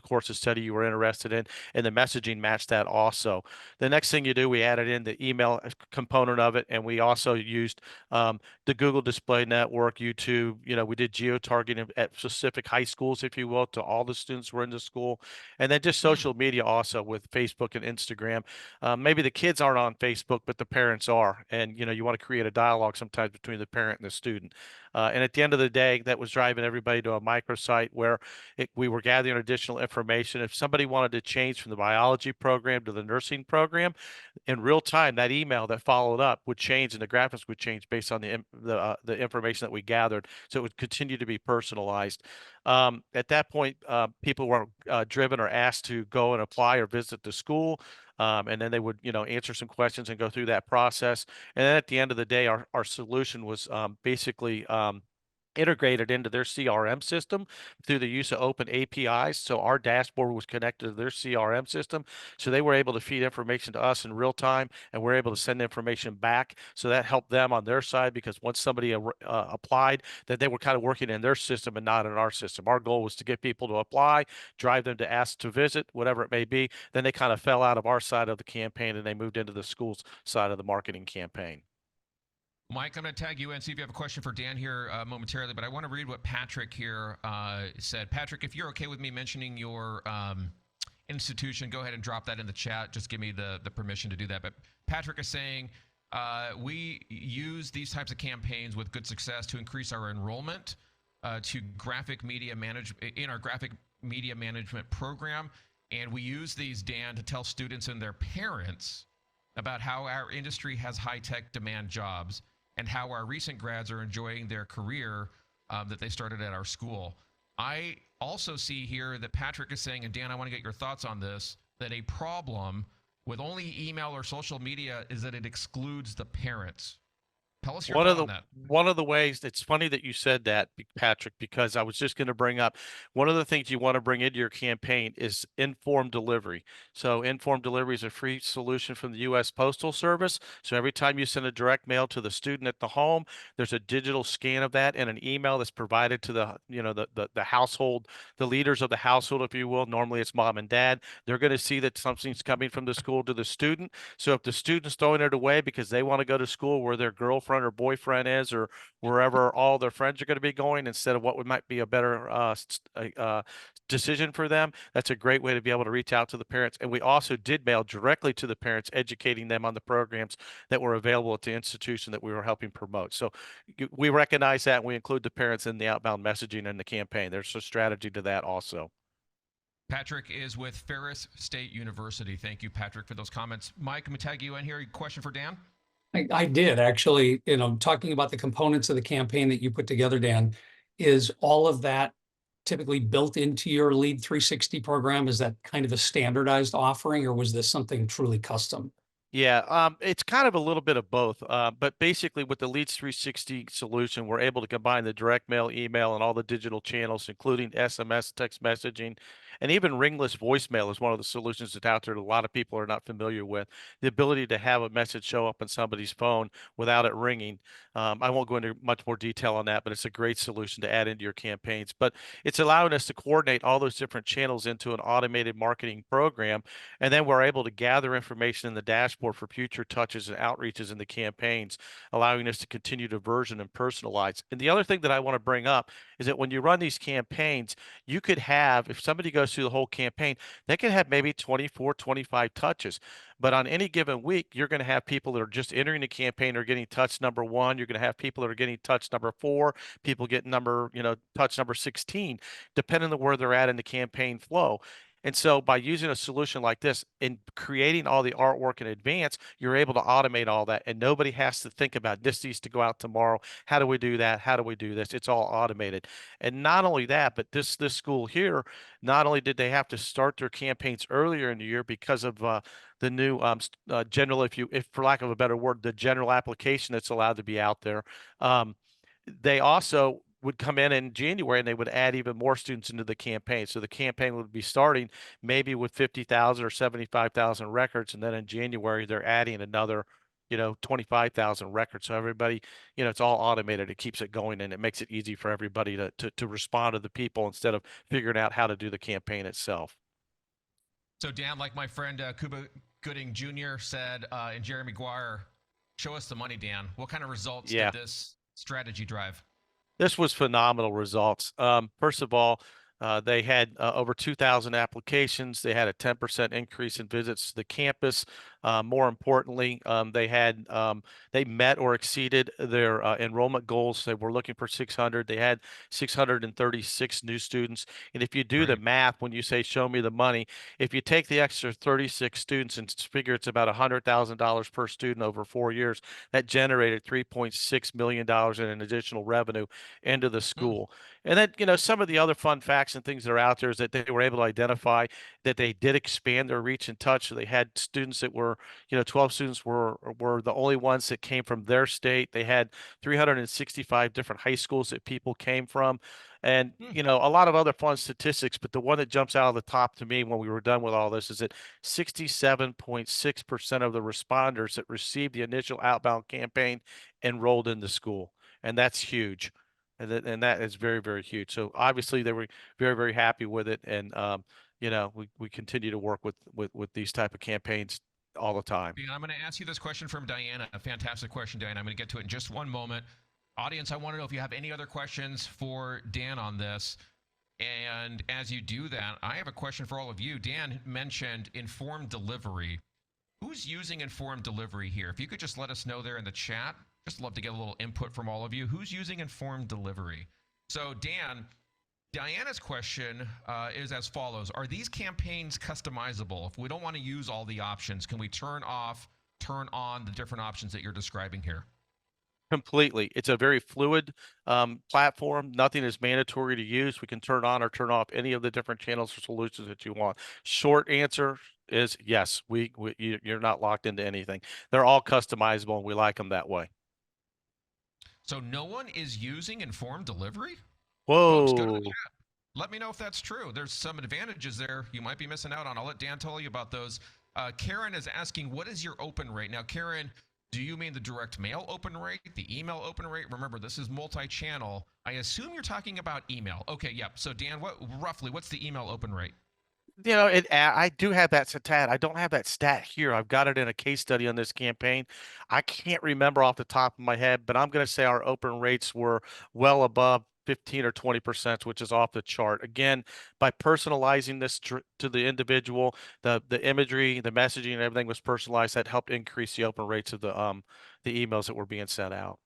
B: course of study you were interested in, and the messaging matched that also. The next thing you do, we added in the email component of it, and we also used the Google Display Network, YouTube. We did geo-targeting at specific high schools, if you will, to all the students who were in the school, and then just social media also with Facebook and Instagram. Maybe the kids aren't on Facebook, but the parents are, and you want to create a dialogue sometimes between the parent and the student. And at the end of the day, that was driving everybody to a microsite where we were gathering additional information. If somebody wanted to change from the biology program to the nursing program, in real time, that email that followed up would change and the graphics would change based on the information that we gathered. So it would continue to be personalized. At that point, people were driven or asked to go and apply or visit the school. And then they would, answer some questions and go through that process. And then at the end of the day, our solution was basically integrated into their CRM system through the use of open APIs. So our dashboard was connected to their CRM system. So they were able to feed information to us in real time, and we're able to send information back. So that helped them on their side, because once somebody applied, that they were kind of working in their system and not in our system. Our goal was to get people to apply, drive them to ask to visit, whatever it may be. Then they kind of fell out of our side of the campaign and they moved into the school's side of the marketing campaign.
A: Mike, I'm going to tag you in, see if you have a question for Dan here momentarily, but I want to read what Patrick here said. Patrick, if you're okay with me mentioning your institution, go ahead and drop that in the chat. Just give me the permission to do that. But Patrick is saying, we use these types of campaigns with good success to increase our enrollment to graphic media in our graphic media management program. And we use these, Dan, to tell students and their parents about how our industry has high-tech demand jobs and how our recent grads are enjoying their career that they started at our school. I also see here that Patrick is saying, and Dan, I want to get your thoughts on this, that a problem with only email or social media is that it excludes the parents. Tell us your thought on that.
B: One of the ways, it's funny that you said that, Patrick, because I was just going to bring up one of the things you want to bring into your campaign is informed delivery. So informed delivery is a free solution from the U.S. Postal Service. So every time you send a direct mail to the student at the home, there's a digital scan of that and an email that's provided to the household, the leaders of the household, if you will. Normally it's mom and dad. They're going to see that something's coming from the school to the student. So if the student's throwing it away because they want to go to school where their girlfriend or boyfriend is, or wherever all their friends are going to be going, instead of what might be a better decision for them, that's a great way to be able to reach out to the parents. And we also did mail directly to the parents, educating them on the programs that were available at the institution that we were helping promote. So we recognize that, and we include the parents in the outbound messaging and the campaign. There's a strategy to that also.
A: Patrick is with Ferris State University. Thank you, Patrick, for those comments. Mike, I'm going to tag you in here. Question for Dan?
C: I did actually, talking about the components of the campaign that you put together, Dan, is all of that typically built into your Lead 360 program? Is that kind of a standardized offering, or was this something truly custom?
B: Yeah, it's kind of a little bit of both. But basically, with the Leads 360 solution, we're able to combine the direct mail, email, and all the digital channels, including SMS, text messaging, and even ringless voicemail is one of the solutions that's out there that a lot of people are not familiar with. The ability to have a message show up on somebody's phone without it ringing. I won't go into much more detail on that, but it's a great solution to add into your campaigns. But it's allowing us to coordinate all those different channels into an automated marketing program, and then we're able to gather information in the dashboard for future touches and outreaches in the campaigns, allowing us to continue to version and personalize. And the other thing that I want to bring up is that when you run these campaigns, you could have, if somebody goes through the whole campaign, they can have maybe 24, 25 touches. But on any given week, you're going to have people that are just entering the campaign or getting touch number 1. You're going to have people that are getting touch number 4, people get touch number 16, depending on where they're at in the campaign flow. And so by using a solution like this and creating all the artwork in advance, you're able to automate all that, and nobody has to think about this needs to go out tomorrow. How do we do that? How do we do this? It's all automated. And not only that, but this school here, not only did they have to start their campaigns earlier in the year because of the new general, if for lack of a better word, the general application that's allowed to be out there. They also would come in January and they would add even more students into the campaign. So the campaign would be starting maybe with 50,000 or 75,000 records. And then in January, they're adding another, 25,000 records. So everybody, it's all automated. It keeps it going and it makes it easy for everybody to respond to the people instead of figuring out how to do the campaign itself.
A: So Dan, like my friend Cuba Gooding Jr. said, and Jeremy Guire, show us the money, Dan. What kind of results did this strategy drive?
B: This was phenomenal results. First of all, they had over 2,000 applications. They had a 10% increase in visits to the campus. More importantly, they met or exceeded their enrollment goals. They were looking for 600. They had 636 new students. And if you do the math, when you say show me the money, if you take the extra 36 students and figure it's about $100,000 per student over 4 years, that generated $3.6 million in an additional revenue into the school. And then, some of the other fun facts and things that are out there is that they were able to identify that they did expand their reach and touch. So they had students that were, 12 students were the only ones that came from their state. They had 365 different high schools that people came from. And, a lot of other fun statistics, but the one that jumps out of the top to me when we were done with all this is that 67.6% of the responders that received the initial outbound campaign enrolled in the school. And that's huge. And that is very, very huge. So obviously they were very, very happy with it. And, we continue to work with these type of campaigns all the time.
A: And I'm going to ask you this question from Diana. A fantastic question, Diana. I'm going to get to it in just one moment. Audience, I want to know if you have any other questions for Dan on this. And as you do that, I have a question for all of you. Dan mentioned informed delivery. Who's using informed delivery here? If you could just let us know there in the chat. Just love to get a little input from all of you. Who's using informed delivery? So Dan, Diana's question is as follows. Are these campaigns customizable? If we don't want to use all the options, can we turn off, turn on the different options that you're describing here?
B: Completely. It's a very fluid platform. Nothing is mandatory to use. We can turn on or turn off any of the different channels or solutions that you want. Short answer is yes. You're not locked into anything. They're all customizable and we like them that way.
A: So no one is using informed delivery?
B: Whoa.
A: Folks, go to the chat. Let me know if that's true. There's some advantages there you might be missing out on. I'll let Dan tell you about those. Karen is asking, what is your open rate? Now, Karen, do you mean the direct mail open rate, the email open rate? Remember, this is multi-channel. I assume you're talking about email. Okay, yep. So Dan, what's the email open rate?
B: I do have that stat. I don't have that stat here. I've got it in a case study on this campaign. I can't remember off the top of my head, but I'm going to say our open rates were well above 15 or 20%, which is off the chart. Again, by personalizing this to the individual, the imagery, the messaging, and everything was personalized. That helped increase the open rates of the emails that were being sent out.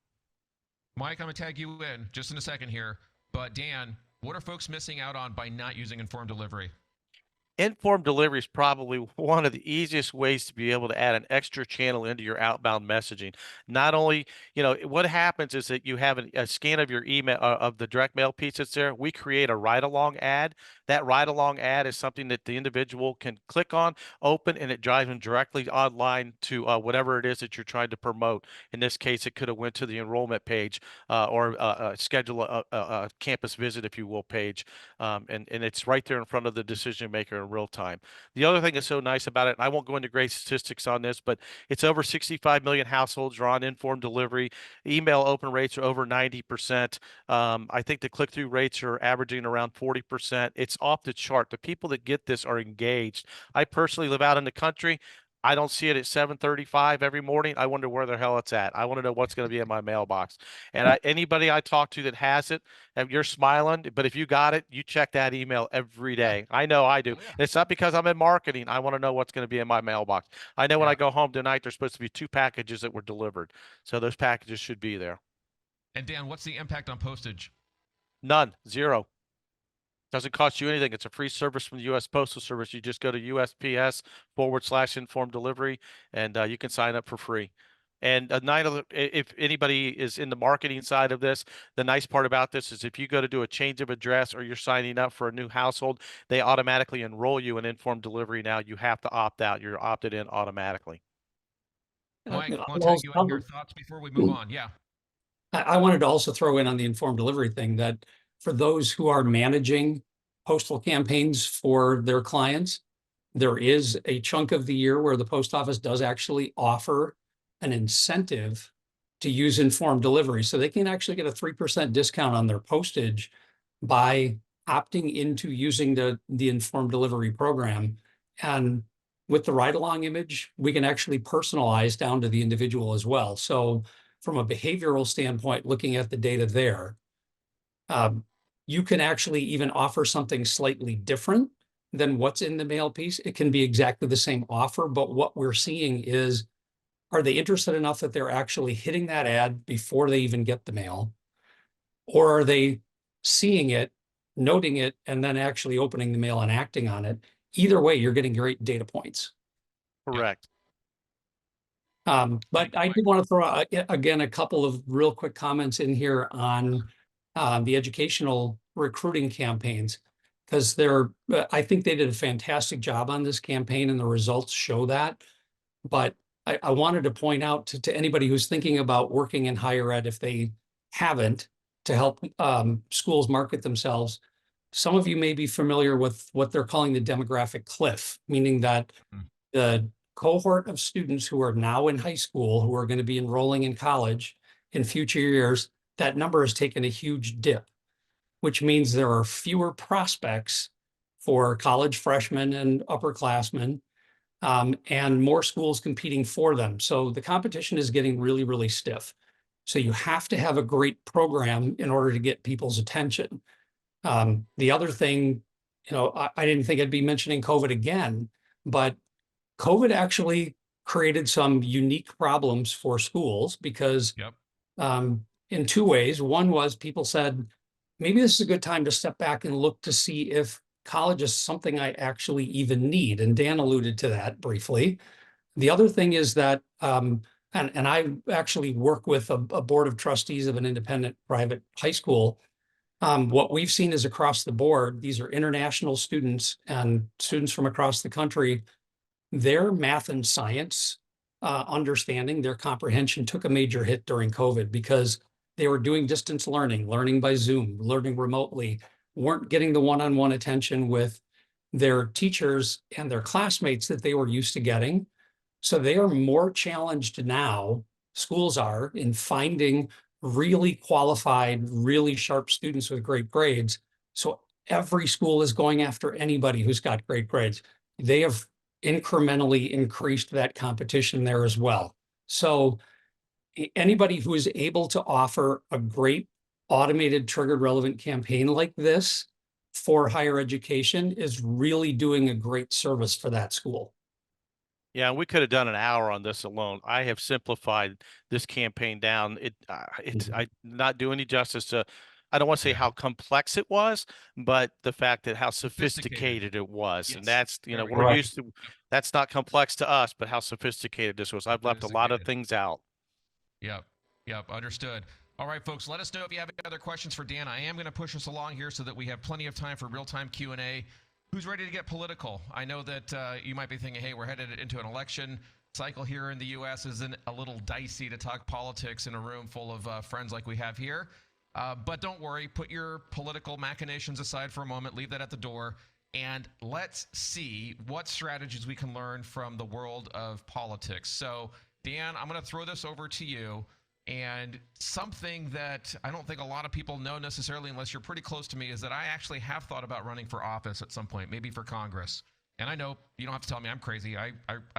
A: Mike, I'm going to tag you in just in a second here. But Dan, what are folks missing out on by not using informed delivery?
B: Informed delivery is probably one of the easiest ways to be able to add an extra channel into your outbound messaging. Not only, what happens is that you have a scan of your email of the direct mail piece that's there. We create a ride along ad. That ride along ad is something that the individual can click on, open, and it drives them directly online to whatever it is that you're trying to promote. In this case, it could have went to the enrollment page or schedule a campus visit, if you will, page. And it's right there in front of the decision maker in real time. The other thing that's so nice about it, and I won't go into great statistics on this, but it's over 65 million households are on informed delivery. Email open rates are over 90%. I think the click-through rates are averaging around 40%. It's off the chart. The people that get this are engaged. I personally live out in the country. I don't see it at 7:35 every morning. I wonder where the hell it's at. I want to know what's going to be in my mailbox. And anybody I talk to that has it, and you're smiling, but if you got it, you check that email every day. I know I do.
A: Oh, yeah.
B: It's not because I'm in marketing. I want to know what's going to be in my mailbox. I know when
A: Yeah.
B: I go home tonight, there's supposed to be 2 packages that were delivered. So those packages should be there.
A: And Dan, what's the impact on postage?
B: None, 0. Doesn't cost you anything. It's a free service from the U.S. Postal Service. You just go to USPS/informed delivery, and you can sign up for free. And if anybody is in the marketing side of this, the nice part about this is if you go to do a change of address or you're signing up for a new household, they automatically enroll you in informed delivery now. You have to opt out. You're opted in automatically.
A: Mike,
C: I'll
A: want to tag you in your
C: also-
A: thoughts before we move on? Yeah.
C: I wanted to also throw in on the informed delivery thing that for those who are managing postal campaigns for their clients, there is a chunk of the year where the post office does actually offer an incentive to use informed delivery. So they can actually get a 3% discount on their postage by opting into using the informed delivery program. And with the ride along image, we can actually personalize down to the individual as well. So from a behavioral standpoint, looking at the data there, you can actually even offer something slightly different than what's in the mail piece. It can be exactly the same offer, but what we're seeing is, are they interested enough that they're actually hitting that ad before they even get the mail? Or are they seeing it, noting it, and then actually opening the mail and acting on it? Either way, you're getting great data points.
B: Correct.
C: But I did want to throw out, again, a couple of real quick comments in here on the educational recruiting campaigns, because I think they did a fantastic job on this campaign and the results show that. But I wanted to point out to anybody who's thinking about working in higher ed, if they haven't, to help schools market themselves. Some of you may be familiar with what they're calling the demographic cliff, meaning that the cohort of students who are now in high school, who are going to be enrolling in college in future years, that number has taken a huge dip, which means there are fewer prospects for college freshmen and upperclassmen, and more schools competing for them. So the competition is getting really, really stiff. So you have to have a great program in order to get people's attention. The other thing, I didn't think I'd be mentioning COVID again, but COVID actually created some unique problems for schools because
A: Yep.
C: in 2 ways. One was people said, maybe this is a good time to step back and look to see if college is something I actually even need. And Dan alluded to that briefly. The other thing is that, and I actually work with a board of trustees of an independent private high school. What we've seen is across the board, these are international students and students from across the country. Their math and science understanding, their comprehension took a major hit during COVID because they were doing distance learning, learning by Zoom, learning remotely, weren't getting the one-on-one attention with their teachers and their classmates that they were used to getting. So they are more challenged now, schools are, in finding really qualified, really sharp students with great grades. So every school is going after anybody who's got great grades. They have incrementally increased that competition there as well. So anybody who is able to offer a great automated triggered relevant campaign like this for higher education is really doing a great service for that school.
B: Yeah, we could have done an hour on this alone. I have simplified this campaign down. I not do any justice to I don't want to say
A: Yeah.
B: how complex it was, but the fact that how sophisticated it was. And
A: Yes.
B: that's,
A: Very
B: we're
C: Right.
B: used to, that's not complex to us, but how sophisticated this was. I've left a lot of
A: sophisticated.
B: things out.
A: Yep. Yep. Understood. All right, folks. Let us know if you have any other questions for Dan. I am going to push us along here so that we have plenty of time for real-time Q&A. Who's ready to get political? I know that you might be thinking, hey, we're headed into an election cycle here in the U.S. Isn't a little dicey to talk politics in a room full of friends like we have here. But don't worry. Put your political machinations aside for a moment. Leave that at the door. And let's see what strategies we can learn from the world of politics. So, Dan, I'm going to throw this over to you. And something that I don't think a lot of people know necessarily, unless you're pretty close to me, is that I actually have thought about running for office at some point, maybe for Congress. And I know you don't have to tell me I'm crazy. I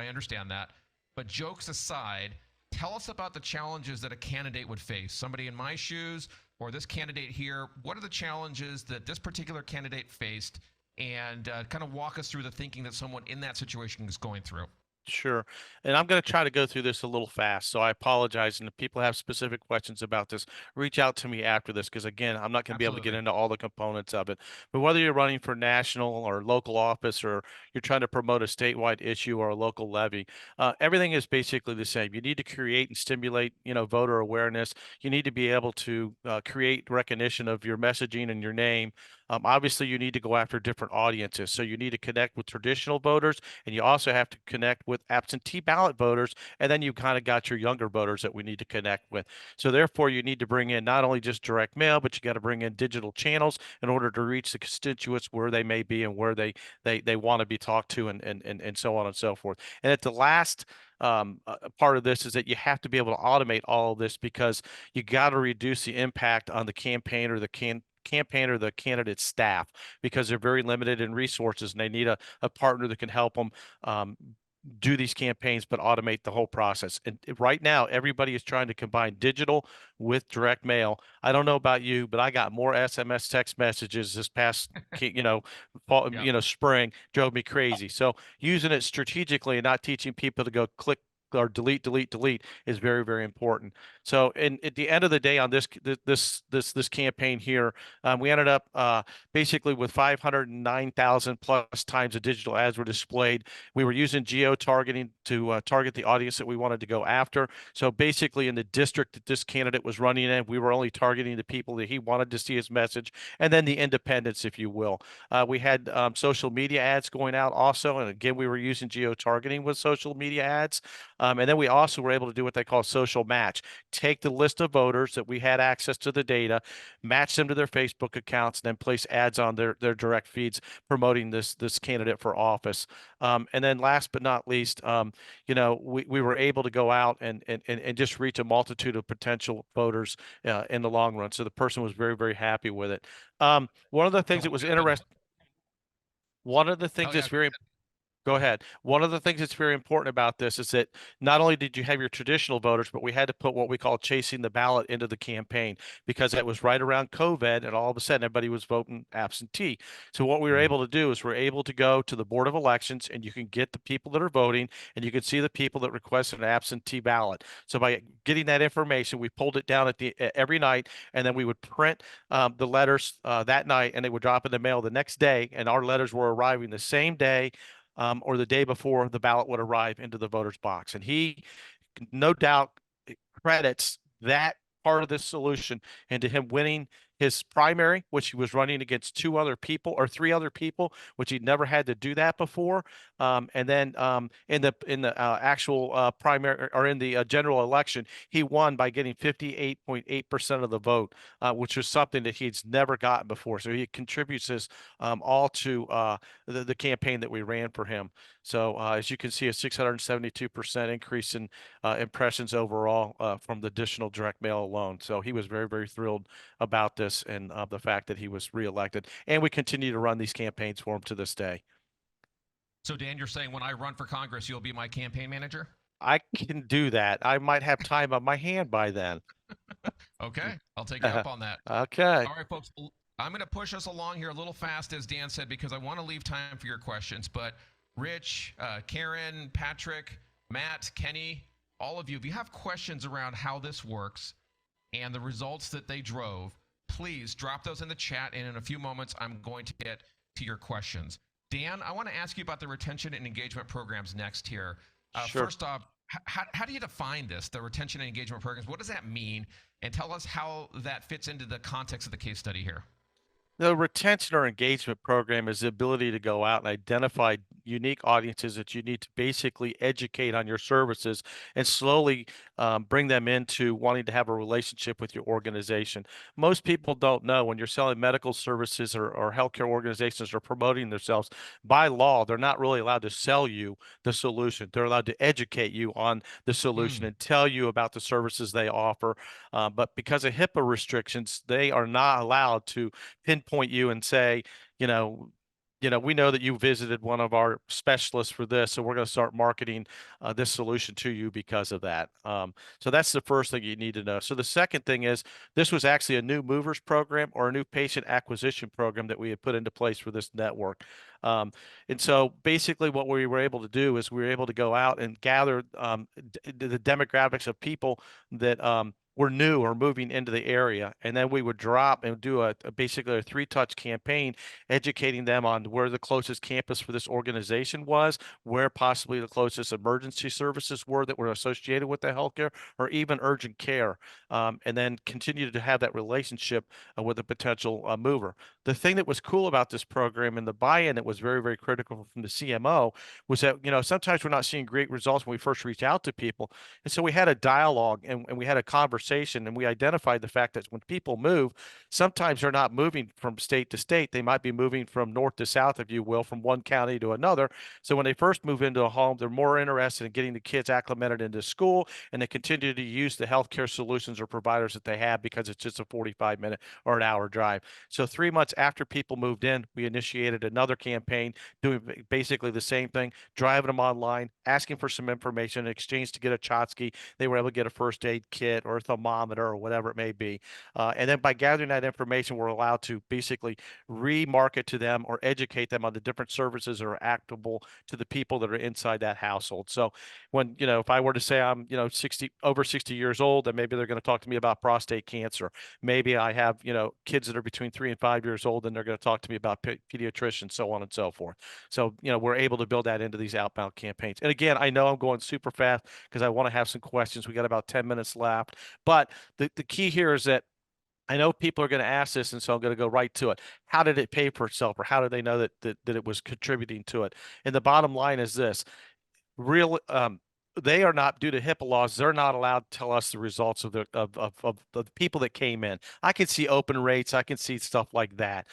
A: understand that. But jokes aside, tell us about the challenges that a candidate would face. Somebody in my shoes or this candidate here, what are the challenges that this particular candidate faced? And kind of walk us through the thinking that someone in that situation is going through.
B: Sure. And I'm going to try to go through this a little fast. So I apologize. And if people have specific questions about this, reach out to me after this. Because again, I'm not going to be able to get
A: Absolutely.
B: into all the components of it. But whether you're running for national or local office, or you're trying to promote a statewide issue or a local levy, everything is basically the same. You need to create and stimulate, voter awareness. You need to be able to create recognition of your messaging and your name. Obviously, you need to go after different audiences. So you need to connect with traditional voters, and you also have to connect with absentee ballot voters. And then you kind of got your younger voters that we need to connect with. So therefore, you need to bring in not only just direct mail, but you got to bring in digital channels in order to reach the constituents where they may be and where they want to be talked to, and so on and so forth. And at the last part of this is that you have to be able to automate all of this, because you got to reduce the impact on the campaign or the campaign or the candidate staff, because they're very limited in resources, and they need a partner that can help them do these campaigns, but automate the whole process. And right now, everybody is trying to combine digital with direct mail. I don't know about you, but I got more SMS text messages this past, fall,
A: Yep.
B: spring drove me crazy. So using it strategically and not teaching people to go click or delete, delete, delete is very, very important. So, and at the end of the day, on this campaign here, we ended up basically with 509,000 plus times the digital ads were displayed. We were using geo targeting to target the audience that we wanted to go after. So basically, in the district that this candidate was running in, we were only targeting the people that he wanted to see his message, and then the independents, if you will. We had social media ads going out also, and again, we were using geo targeting with social media ads. And then we also were able to do what they call social match. Take the list of voters that we had access to the data, match them to their Facebook accounts, and then place ads on their direct feeds promoting this candidate for office. And then last but not least, we were able to go out and just reach a multitude of potential voters in the long run. So the person was very, very happy with it. One of the things that was interesting, one of the things
A: Oh, yeah.
B: that's very Go ahead. One of the things that's very important about this is that not only did you have your traditional voters, but we had to put what we call chasing the ballot into the campaign, because it was right around COVID, and all of a sudden everybody was voting absentee. So what we were able to do is we're able to go to the Board of Elections, and you can get the people that are voting, and you can see the people that requested an absentee ballot. So by getting that information, we pulled it down at every night, and then we would print the letters that night, and they would drop in the mail the next day, and our letters were arriving the same day or the day before the ballot would arrive into the voter's box. And he, no doubt, credits that part of this solution into him winning his primary, which he was running against three other people, which he'd never had to do that before. And then in the actual primary, or in the general election, he won by getting 58.8% of the vote, which was something that he's never gotten before. So he contributes this all to the campaign that we ran for him. So as you can see, a 672% increase in impressions overall from the additional direct mail alone. So he was very, very thrilled about this, and the fact that he was reelected. And we continue to run these campaigns for him to this day.
A: So, Dan, you're saying when I run for Congress, you'll be my campaign manager?
B: I can do that. I might have time on my hand by then.
A: Okay. I'll take you up on that.
B: Okay.
A: All right, folks. I'm going to push us along here a little fast, as Dan said, because I want to leave time for your questions. But Rich, Karen, Patrick, Matt, Kenny, all of you, if you have questions around how this works and the results that they drove, please drop those in the chat, and in a few moments, I'm going to get to your questions. Dan, I want to ask you about the retention and engagement programs next here.
B: Sure.
A: First off, how do you define this, the retention and engagement programs? What does that mean? And tell us how that fits into the context of the case study here.
B: The retention or engagement program is the ability to go out and identify unique audiences that you need to basically educate on your services and slowly bring them into wanting to have a relationship with your organization. Most people don't know when you're selling medical services or healthcare organizations are promoting themselves, by law, they're not really allowed to sell you the solution. They're allowed to educate you on the solution and tell you about the services they offer. But because of HIPAA restrictions, they are not allowed to pinpoint you and say, we know that you visited one of our specialists for this, so we're going to start marketing this solution to you because of that. So that's the first thing you need to know. So the second thing is this was actually a new movers program or a new patient acquisition program that we had put into place for this network. And so basically what we were able to do is we were able to go out and gather the demographics of people that were new or moving into the area. And then we would drop and do basically a 3-touch campaign, educating them on where the closest campus for this organization was, where possibly the closest emergency services were that were associated with the healthcare or even urgent care. And then continue to have that relationship with a potential mover. The thing that was cool about this program and the buy-in that was very, very critical from the CMO was that, sometimes we're not seeing great results when we first reach out to people. And so we had a dialogue and we had a conversation, and we identified the fact that when people move, sometimes they're not moving from state to state. They might be moving from north to south, if you will, from one county to another. So when they first move into a home, they're more interested in getting the kids acclimated into school, and they continue to use the healthcare solutions or providers that they have because it's just a 45-minute or an hour drive. So 3 months after people moved in, we initiated another campaign doing basically the same thing, driving them online, asking for some information in exchange to get a Chotsky. They were able to get a first aid kit or a thermometer or whatever it may be. And then by gathering that information, we're allowed to basically remarket to them or educate them on the different services that are actionable to the people that are inside that household. So when, if I were to say I'm, over 60 years old, then maybe they're going to talk to me about prostate cancer. Maybe I have, kids that are between 3 and 5 years old, and they're going to talk to me about pediatricians, so on and so forth. So, we're able to build that into these outbound campaigns. And again, I know I'm going super fast because I want to have some questions. We got about 10 minutes left. But the key here is that I know people are going to ask this, and so I'm going to go right to it. How did it pay for itself, or how did they know that it was contributing to it? And the bottom line is this: they are not, due to HIPAA laws, they're not allowed to tell us the results of the people that came in. I can see open rates, I can see stuff like that,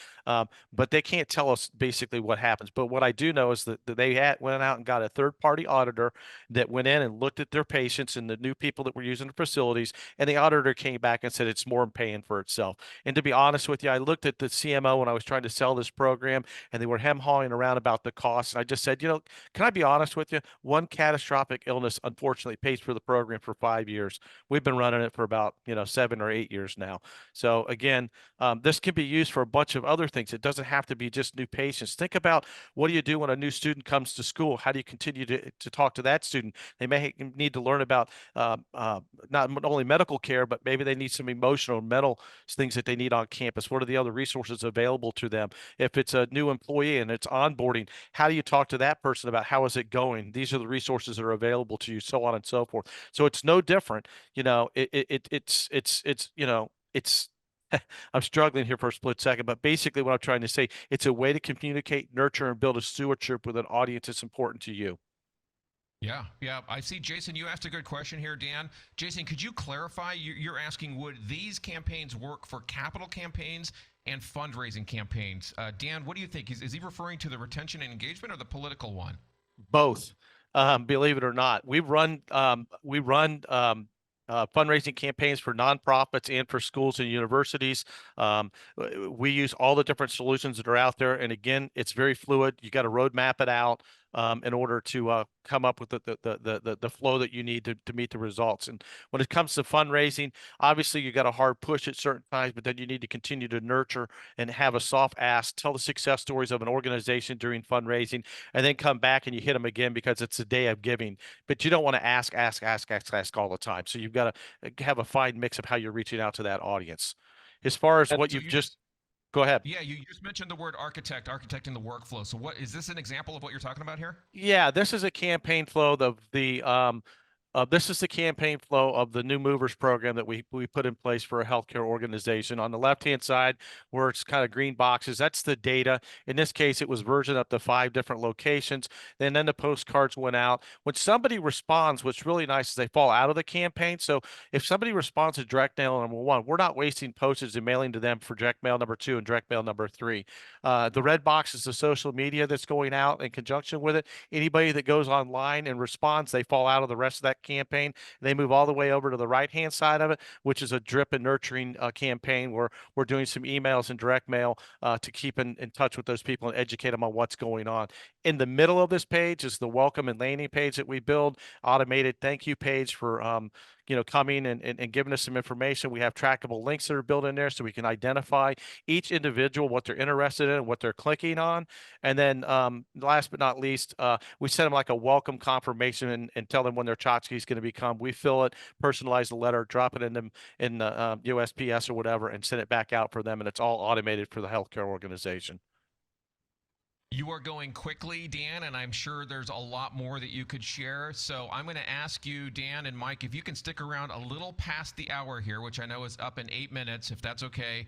B: but they can't tell us basically what happens. But what I do know is that they went out and got a third-party auditor that went in and looked at their patients and the new people that were using the facilities, and the auditor came back and said it's more than paying for itself. And to be honest with you, I looked at the CMO when I was trying to sell this program, and they were hem-hawing around about the cost, and I just said, can I be honest with you? One catastrophic illness unfortunately pays for the program for 5 years. We've been running it for about 7 or 8 years now. So again, this can be used for a bunch of other things. It doesn't have to be just new patients. Think about, what do you do when a new student comes to school? How do you continue to talk to that student? They may need to learn about not only medical care, but maybe they need some emotional and mental things that they need on campus. What are the other resources available to them? If it's a new employee and it's onboarding, how do you talk to that person about how is it going? These are the resources that are available to you, so on and so forth. So it's no different. It's I'm struggling here for a split second, but basically what I'm trying to say, it's a way to communicate, nurture, and build a stewardship with an audience that's important to you.
A: Yeah. I see, Jason, you asked a good question here, Dan. Jason, could you clarify? You're asking, would these campaigns work for capital campaigns and fundraising campaigns? Dan, what do you think? Is he referring to the retention and engagement or the political one?
B: Both. Believe it or not, we run fundraising campaigns for nonprofits and for schools and universities. We use all the different solutions that are out there, and again, it's very fluid. You got to roadmap it out in order to come up with the flow that you need to meet the results. And when it comes to fundraising, obviously you got a hard push at certain times, but then you need to continue to nurture and have a soft ask, tell the success stories of an organization during fundraising, and then come back and you hit them again because it's a day of giving. But you don't want to ask all the time. So you've got to have a fine mix of how you're reaching out to that audience. As far as
C: That's-
B: what
A: So
B: you've
A: you
B: just,
A: just
B: go ahead.
A: Yeah, you just mentioned the word architect, architecting the workflow. So what is this an example of what you're talking about here?
B: Yeah, this is a campaign flow of this is the campaign flow of the New Movers program that we put in place for a healthcare organization. On the left-hand side, where it's kind of green boxes, that's the data. In this case, it was versioned up to 5 different locations. And then the postcards went out. When somebody responds, what's really nice is they fall out of the campaign. So if somebody responds to direct mail number 1, we're not wasting postage and mailing to them for direct mail number 2 and direct mail number 3. The red box is the social media that's going out in conjunction with it. Anybody that goes online and responds, they fall out of the rest of that campaign. They move all the way over to the right-hand side of it, which is a drip and nurturing campaign where we're doing some emails and direct mail to keep in touch with those people and educate them on what's going on. In the middle of this page is the welcome and landing page that we build, automated thank you page for coming and giving us some information. We have trackable links that are built in there so we can identify each individual, what they're interested in, what they're clicking on. And then last but not least, we send them like a welcome confirmation and tell them when their tchotchke is going to become. We fill it, personalize the letter, drop it in them in the USPS or whatever, and send it back out for them. And it's all automated for the healthcare organization.
A: You are going quickly, Dan, and I'm sure there's a lot more that you could share. So I'm going to ask you, Dan and Mike, if you can stick around a little past the hour here, which I know is up in 8 minutes, if that's okay,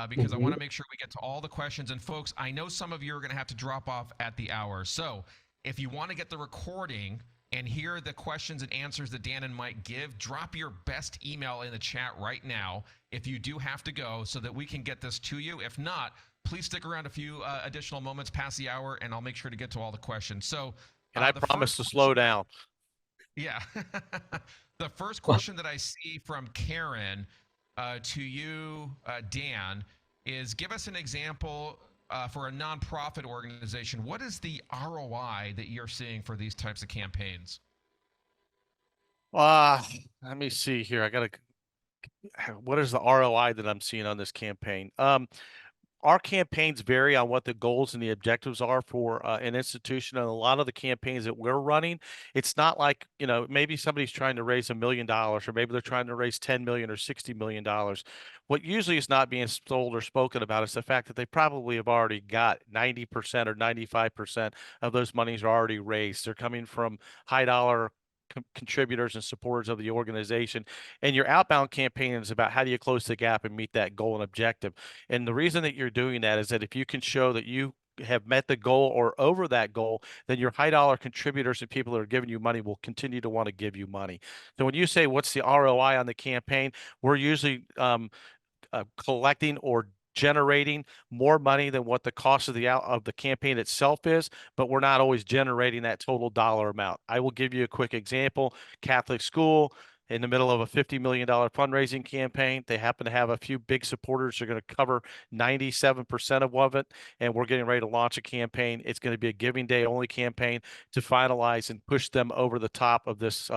A: because I want to make sure we get to all the questions. And folks, I know some of you are going to have to drop off at the hour. So if you want to get the recording and hear the questions and answers that Dan and Mike give, drop your best email in the chat right now if you do have to go so that we can get this to you. If not, please stick around a few additional moments past the hour, and I'll make sure to get to all the questions. So,
B: and I promise to slow down.
A: Yeah. The first question that I see from Karen to you, Dan, is give us an example for a nonprofit organization. What is the ROI that you're seeing for these types of campaigns?
B: Let me see here. What is the ROI that I'm seeing on this campaign? Our campaigns vary on what the goals and the objectives are for an institution. And a lot of the campaigns that we're running, it's not like, maybe somebody's trying to raise $1 million, or maybe they're trying to raise 10 million or $60 million. What usually is not being sold or spoken about is the fact that they probably have already got 90% or 95% of those monies are already raised. They're coming from high dollar contributors and supporters of the organization. And your outbound campaign is about how do you close the gap and meet that goal and objective. And the reason that you're doing that is that if you can show that you have met the goal or over that goal, then your high dollar contributors and people that are giving you money will continue to want to give you money. So when you say what's the ROI on the campaign, we're usually collecting or generating more money than what the cost of the campaign itself is, but we're not always generating that total dollar amount. I will give you a quick example. Catholic school in the middle of a $50 million fundraising campaign. They happen to have a few big supporters. They're going to cover 97% of it, and we're getting ready to launch a campaign. It's going to be a Giving Day only campaign to finalize and push them over the top of this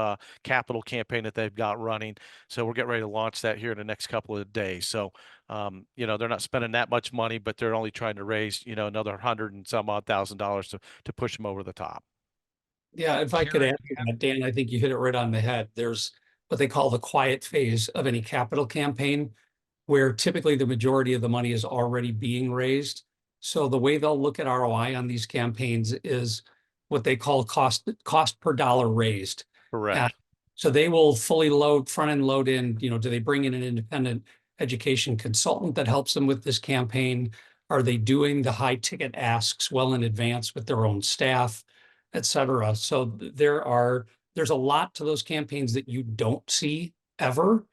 B: capital campaign that they've got running. So we're getting ready to launch that here in the next couple of days. So they're not spending that much money, but they're only trying to raise, another $100 and some odd thousand to push them over the top.
C: Yeah, if I could add to that, Dan, I think you hit it right on the head. There's what they call the quiet phase of any capital campaign, where typically the majority of the money is already being raised. So the way they'll look at ROI on these campaigns is what they call cost per dollar raised.
B: Correct.
C: So they will fully front end load in, do they bring in an independent education consultant that helps them with this campaign? Are they doing the high ticket asks well in advance with their own staff, et cetera? So there's a lot to those campaigns that you don't see ever,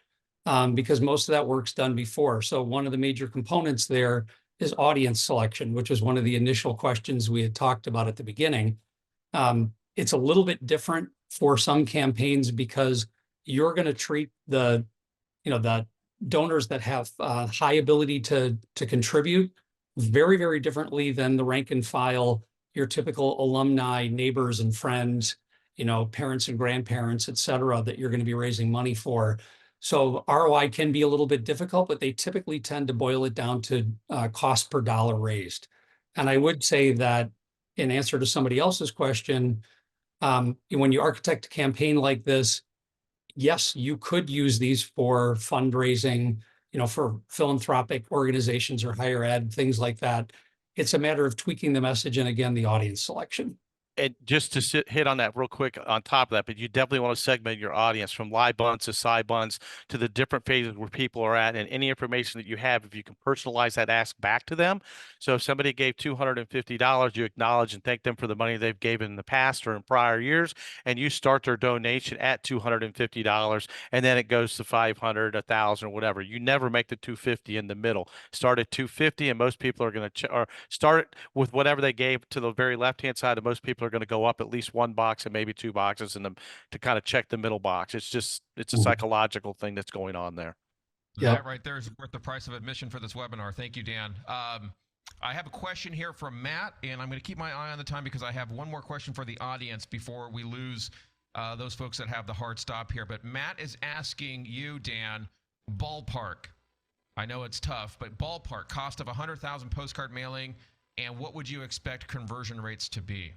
C: because most of that work's done before. So one of the major components there is audience selection, which was one of the initial questions we had talked about at the beginning. It's a little bit different for some campaigns because you're going to treat the donors that have high ability to contribute very, very differently than the rank and file, your typical alumni, neighbors and friends, parents and grandparents, et cetera, that you're going to be raising money for. So ROI can be a little bit difficult, but they typically tend to boil it down to cost per dollar raised. And I would say that in answer to somebody else's question, when you architect a campaign like this, yes, you could use these for fundraising for philanthropic organizations or higher ed, things like that. It's a matter of tweaking the message and again, the audience selection.
B: And just to hit on that real quick on top of that, but you definitely want to segment your audience from live buns to side buns to the different phases where people are at, and any information that you have, if you can personalize that ask back to them. So if somebody gave $250, you acknowledge and thank them for the money they've given in the past or in prior years, and you start their donation at $250, and then it goes to 500, 1,000, or whatever. You never make the 250 in the middle. Start at 250, and most people are going to or start with whatever they gave to the very left-hand side, and most people are going to go up at least one box and maybe two boxes in them to kind of check the middle box. It's a psychological thing that's going on there.
C: Yeah.
A: That right there is worth the price of admission for this webinar. Thank you, Dan. I have a question here from Matt, and I'm going to keep my eye on the time because I have one more question for the audience before we lose those folks that have the hard stop here. But Matt is asking you, Dan, ballpark. I know it's tough, but ballpark cost of 100,000 postcard mailing, and what would you expect conversion rates to be?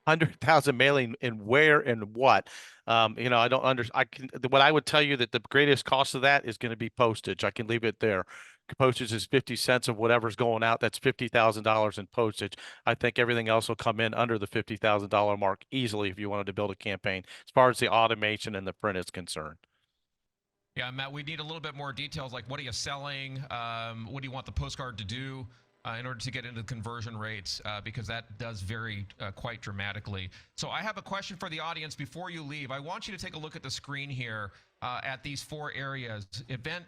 B: 100,000 mailing and where and what? I don't what I would tell you that the greatest cost of that is going to be postage. I can leave it there. Postage is 50 cents of whatever's going out. That's $50,000 in postage. I think everything else will come in under the $50,000 mark easily if you wanted to build a campaign as far as the automation and the print is concerned.
A: Yeah, Matt, we need a little bit more details, like what are you selling? What do you want the postcard to do? In order to get into the conversion rates, because that does vary quite dramatically. So I have a question for the audience before you leave. I want you to take a look at the screen here at these four areas: event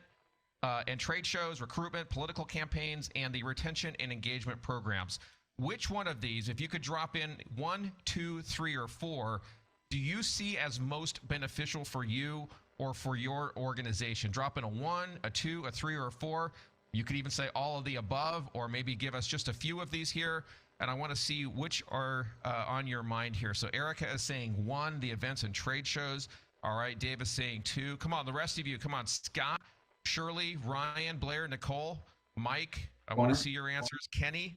A: and trade shows, recruitment, political campaigns, and the retention and engagement programs. Which one of these, if you could drop in 1, 2, 3, or 4, do you see as most beneficial for you or for your organization? Drop in a 1, a 2, a 3, or a 4. You could even say all of the above, or maybe give us just a few of these here. And I want to see which are on your mind here. So Erica is saying 1, the events and trade shows. All right, Dave is saying 2. Come on, the rest of you. Come on, Scott, Shirley, Ryan, Blair, Nicole, Mike. I want to see your answers. Kenny.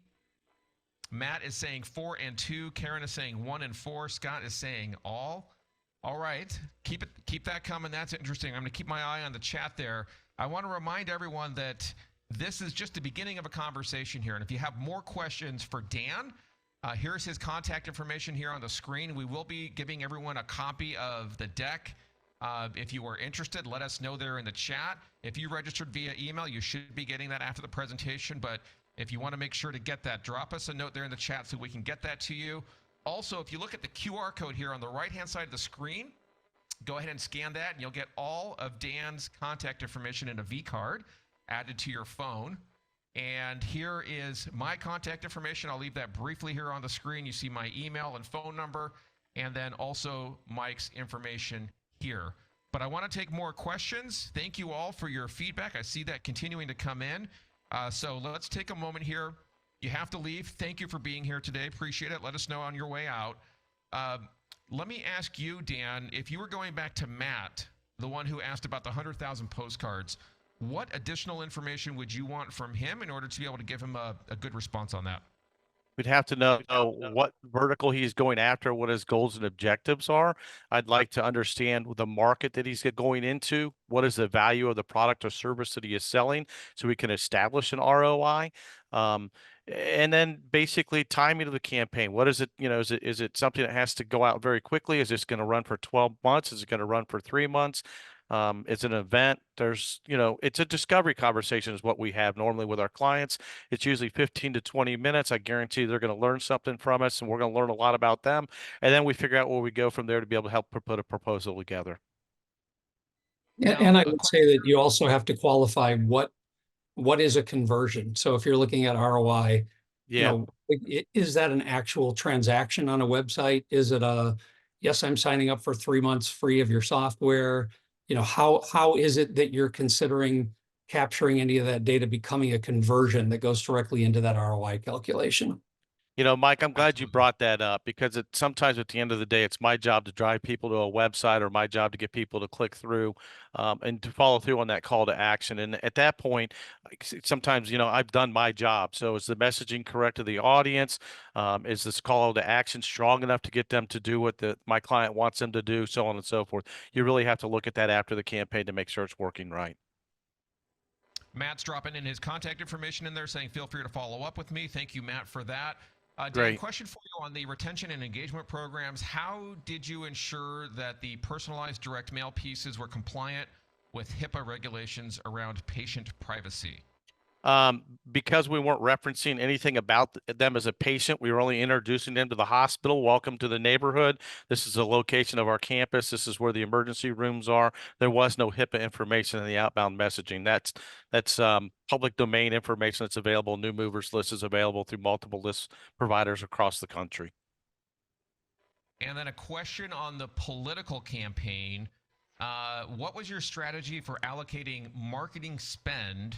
A: Matt is saying 4 and 2. Karen is saying 1 and 4. Scott is saying all. All right, keep that coming. That's interesting. I'm going to keep my eye on the chat there. I want to remind everyone that this is just the beginning of a conversation here. And if you have more questions for Dan, here's his contact information here on the screen. We will be giving everyone a copy of the deck. If you are interested, let us know there in the chat. If you registered via email, you should be getting that after the presentation. But if you want to make sure to get that, drop us a note there in the chat so we can get that to you. Also, if you look at the QR code here on the right-hand side of the screen, go ahead and scan that, and you'll get all of Dan's contact information in a V-card added to your phone. And here is my contact information. I'll leave that briefly here on the screen. You see my email and phone number, and then also Mike's information here. But I want to take more questions. Thank you all for your feedback. I see that continuing to come in. So let's take a moment here. You have to leave. Thank you for being here today. Appreciate it. Let us know on your way out. Let me ask you, Dan, if you were going back to Matt, the one who asked about the 100,000 postcards, what additional information would you want from him in order to be able to give him a good response on that?
B: We'd have to know what vertical he's going after, what his goals and objectives are. I'd like to understand the market that he's going into. What is the value of the product or service that he is selling, so we can establish an ROI. And then basically timing of the campaign. What is it? Is it something that has to go out very quickly? Is this going to run for 12 months? Is it going to run for 3 months? It's an event. It's a discovery conversation is what we have normally with our clients. It's usually 15 to 20 minutes. I guarantee they're going to learn something from us, and we're going to learn a lot about them. And then we figure out where we go from there to be able to help put a proposal together.
C: And I would say that you also have to qualify what is a conversion. So if you're looking at ROI, is that an actual transaction on a website? Is it yes, I'm signing up for 3 months free of your software? How is it that you're considering capturing any of that data becoming a conversion that goes directly into that ROI calculation?
B: Mike, I'm glad you brought that up, because sometimes at the end of the day, it's my job to drive people to a website, or my job to get people to click through and to follow through on that call to action. And at that point, sometimes, I've done my job. So is the messaging correct to the audience? Is this call to action strong enough to get them to do what my client wants them to do, so on and so forth? You really have to look at that after the campaign to make sure it's working right.
A: Matt's dropping in his contact information in there saying, feel free to follow up with me. Thank you, Matt, for that. Dan,
B: Great.
A: question for you on the retention and engagement programs. How did you ensure that the personalized direct mail pieces were compliant with HIPAA regulations around patient privacy?
B: Because we weren't referencing anything about them as a patient, we were only introducing them to the hospital. Welcome to the neighborhood. This is the location of our campus. This is where the emergency rooms are. There was no HIPAA information in the outbound messaging. That's public domain information that's available. New movers list is available through multiple list providers across the country.
A: And then a question on the political campaign. What was your strategy for allocating marketing spend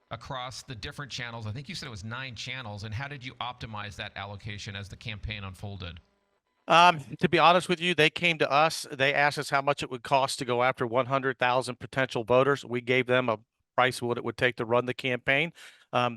A: across the different channels? I think you said it was 9 channels. And how did you optimize that allocation as the campaign unfolded?
B: To be honest with you, they came to us. They asked us how much it would cost to go after 100,000 potential voters. We gave them a price of what it would take to run the campaign.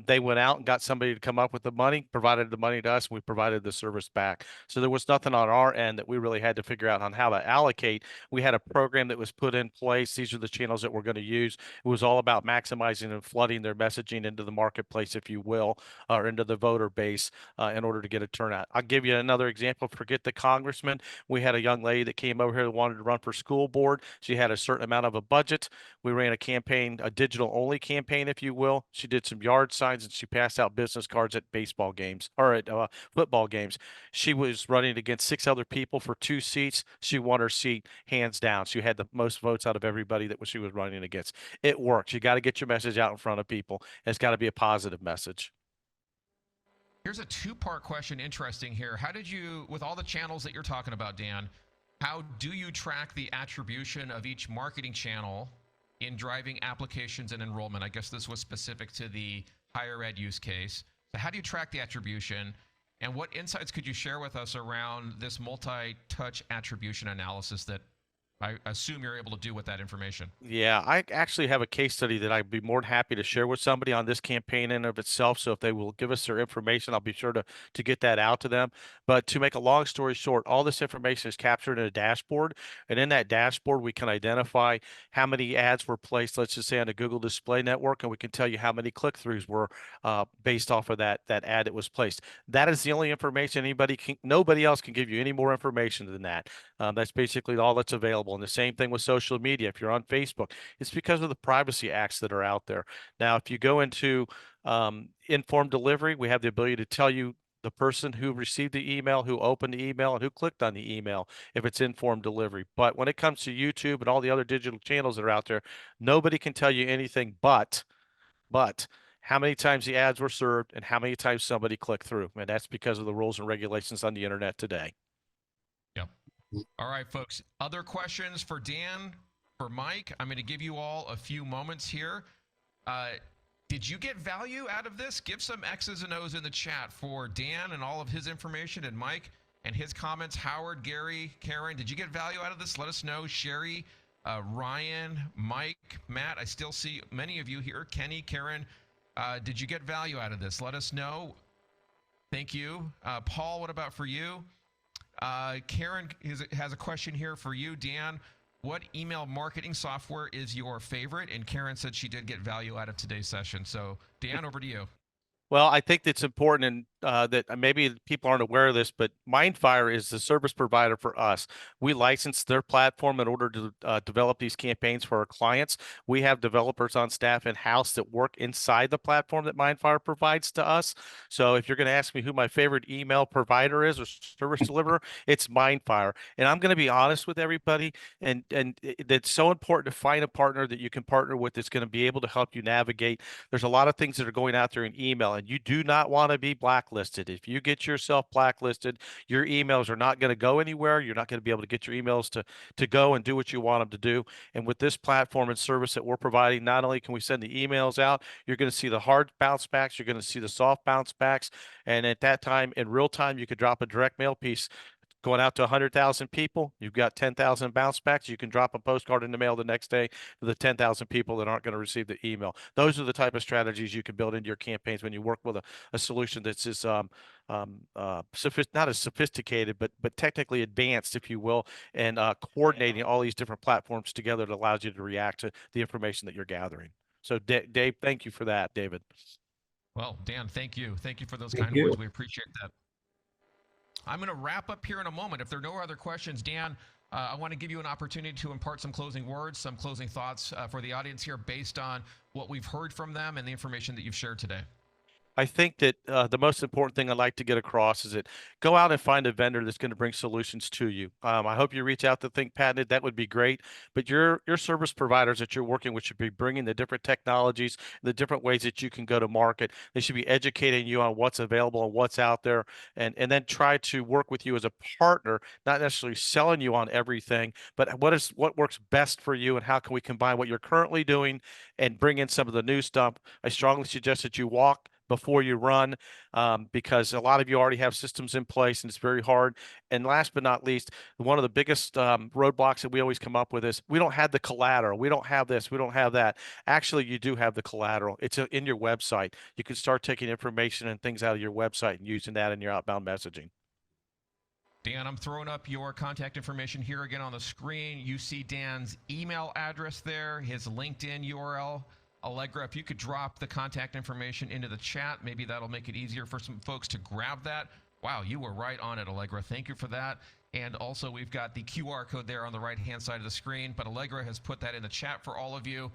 B: They went out and got somebody to come up with the money, provided the money to us, and we provided the service back. So there was nothing on our end that we really had to figure out on how to allocate. We had a program that was put in place. These are the channels that we're going to use. It was all about maximizing and flooding their messaging into the marketplace, if you will, or into the voter base in order to get a turnout. I'll give you another example. Forget the congressman. We had a young lady that came over here that wanted to run for school board. She had a certain amount of a budget. We ran a campaign, a digital only campaign, if you will. She did some yard signs and she passed out business cards at baseball games or at football games. She was running against 6 other people for 2 seats. She won her seat hands down. She had the most votes out of everybody that she was running against. It works. You got to get your message out in front of people. It's got to be a positive message.
A: Here's a 2-part question. Interesting here. How did you, with all the channels that you're talking about, Dan, how do you track the attribution of each marketing channel in driving applications and enrollment? I guess this was specific to the higher ed use case. So how do you track the attribution? And what insights could you share with us around this multi-touch attribution analysis that I assume you're able to do with that information?
B: Yeah, I actually have a case study that I'd be more than happy to share with somebody on this campaign in of itself. So if they will give us their information, I'll be sure to get that out to them. But to make a long story short, all this information is captured in a dashboard. And in that dashboard, we can identify how many ads were placed, let's just say on a Google Display Network, and we can tell you how many click-throughs were based off of that ad that was placed. That is the only information nobody else can give you any more information than that. That's basically all that's available. And the same thing with social media. If you're on Facebook, it's because of the privacy acts that are out there. Now, if you go into informed delivery, we have the ability to tell you the person who received the email, who opened the email, and who clicked on the email if it's informed delivery. But when it comes to YouTube and all the other digital channels that are out there, nobody can tell you anything but how many times the ads were served and how many times somebody clicked through. And that's because of the rules and regulations on the internet today.
A: Yep. All right, folks. Other questions for Dan, for Mike? I'm going to give you all a few moments here. Did you get value out of this? Give some X's and O's in the chat for Dan and all of his information, and Mike and his comments. Howard, Gary, Karen, did you get value out of this? Let us know. Sherry, Ryan, Mike, Matt, I still see many of you here. Kenny, Karen, did you get value out of this? Let us know. Thank you. Paul, what about for you? Karen has a question here for you, Dan. What email marketing software is your favorite? And Karen said she did get value out of today's session. So, Dan, over to you.
B: Well, I think that's important and that maybe people aren't aware of this, but Mindfire is the service provider for us. We license their platform in order to develop these campaigns for our clients. We have developers on staff in-house that work inside the platform that Mindfire provides to us. So if you're going to ask me who my favorite email provider is or service deliverer, it's Mindfire. And I'm going to be honest with everybody, and it's so important to find a partner that you can partner with that's going to be able to help you navigate. There's a lot of things that are going out there in email, and you do not want to be blacklisted. If you get yourself blacklisted, your emails are not going to go anywhere. You're not going to be able to get your emails to go and do what you want them to do. And with this platform and service that we're providing, not only can we send the emails out, you're going to see the hard bounce backs, you're going to see the soft bounce backs. And at that time, in real time, you could drop a direct mail piece going out to 100,000 people. You've got 10,000 bounce backs. You can drop a postcard in the mail the next day to the 10,000 people that aren't going to receive the email. Those are the type of strategies you can build into your campaigns when you work with a solution that's just not as sophisticated, but technically advanced, if you will, and coordinating all these different platforms together that allows you to react to the information that you're gathering. So Dave, thank you for that, David.
A: Well, Dan, thank you. Thank you for those
C: Thank
A: kind
C: you.
A: words. We appreciate that. I'm going to wrap up here in a moment. If there are no other questions, Dan, I want to give you an opportunity to impart some closing words, some closing thoughts for the audience here based on what we've heard from them and the information that you've shared today.
B: I think that the most important thing I'd like to get across is that go out and find a vendor that's going to bring solutions to you. I hope you reach out to Think Patented. That would be great. But your service providers that you're working with should be bringing the different technologies, the different ways that you can go to market. They should be educating you on what's available and what's out there, and then try to work with you as a partner, not necessarily selling you on everything, but what works best for you and how can we combine what you're currently doing and bring in some of the new stuff. I strongly suggest that you walk before you run, because a lot of you already have systems in place and it's very hard. And last but not least, one of the biggest roadblocks that we always come up with is we don't have the collateral. We don't have this. We don't have that. Actually, you do have the collateral. It's in your website. You can start taking information and things out of your website and using that in your outbound messaging.
A: Dan, I'm throwing up your contact information here again on the screen. You see Dan's email address there, his LinkedIn URL. Allegra, if you could drop the contact information into the chat, maybe that'll make it easier for some folks to grab that. Wow, you were right on it, Allegra. Thank you for that. And also, we've got the QR code there on the right-hand side of the screen, but Allegra has put that in the chat for all of you.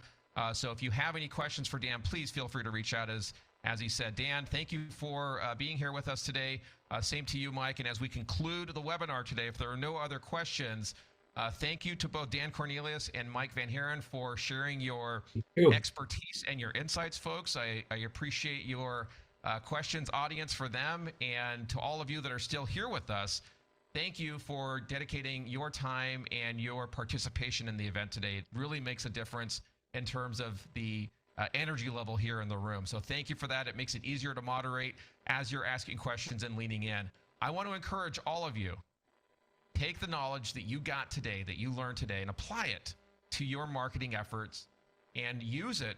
A: So if you have any questions for Dan, please feel free to reach out as he said. Dan, thank you for being here with us today. Same to you, Mike. And as we conclude the webinar today, if there are no other questions, thank you to both Dan Cornelius and Mike Van Haren for sharing your expertise and your insights, folks. I appreciate your questions, audience, for them. And to all of you that are still here with us, thank you for dedicating your time and your participation in the event today. It really makes a difference in terms of the energy level here in the room. So thank you for that. It makes it easier to moderate as you're asking questions and leaning in. I want to encourage all of you, take the knowledge that you got today, that you learned today, and apply it to your marketing efforts and use it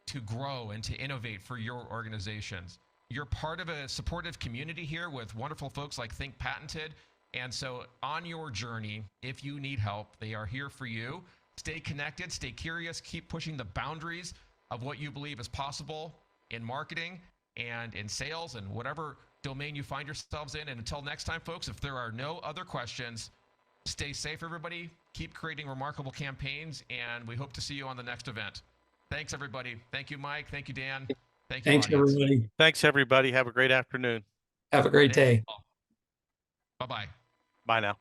A: to grow and to innovate for your organizations. You're part of a supportive community here with wonderful folks like Think Patented. And so on your journey, if you need help, they are here for you. Stay connected, stay curious, keep pushing the boundaries of what you believe is possible in marketing and in sales and whatever domain you find yourselves in. And until next time, folks, if there are no other questions, stay safe, everybody. Keep creating remarkable campaigns, and we hope to see you on the next event. Thanks, everybody. Thank you, Mike. Thank you, Dan. Thank you,
C: Thanks,
A: audience.
C: everybody.
B: Thanks, everybody. Have a great afternoon.
C: Have a great day.
A: Bye-bye.
B: Bye now.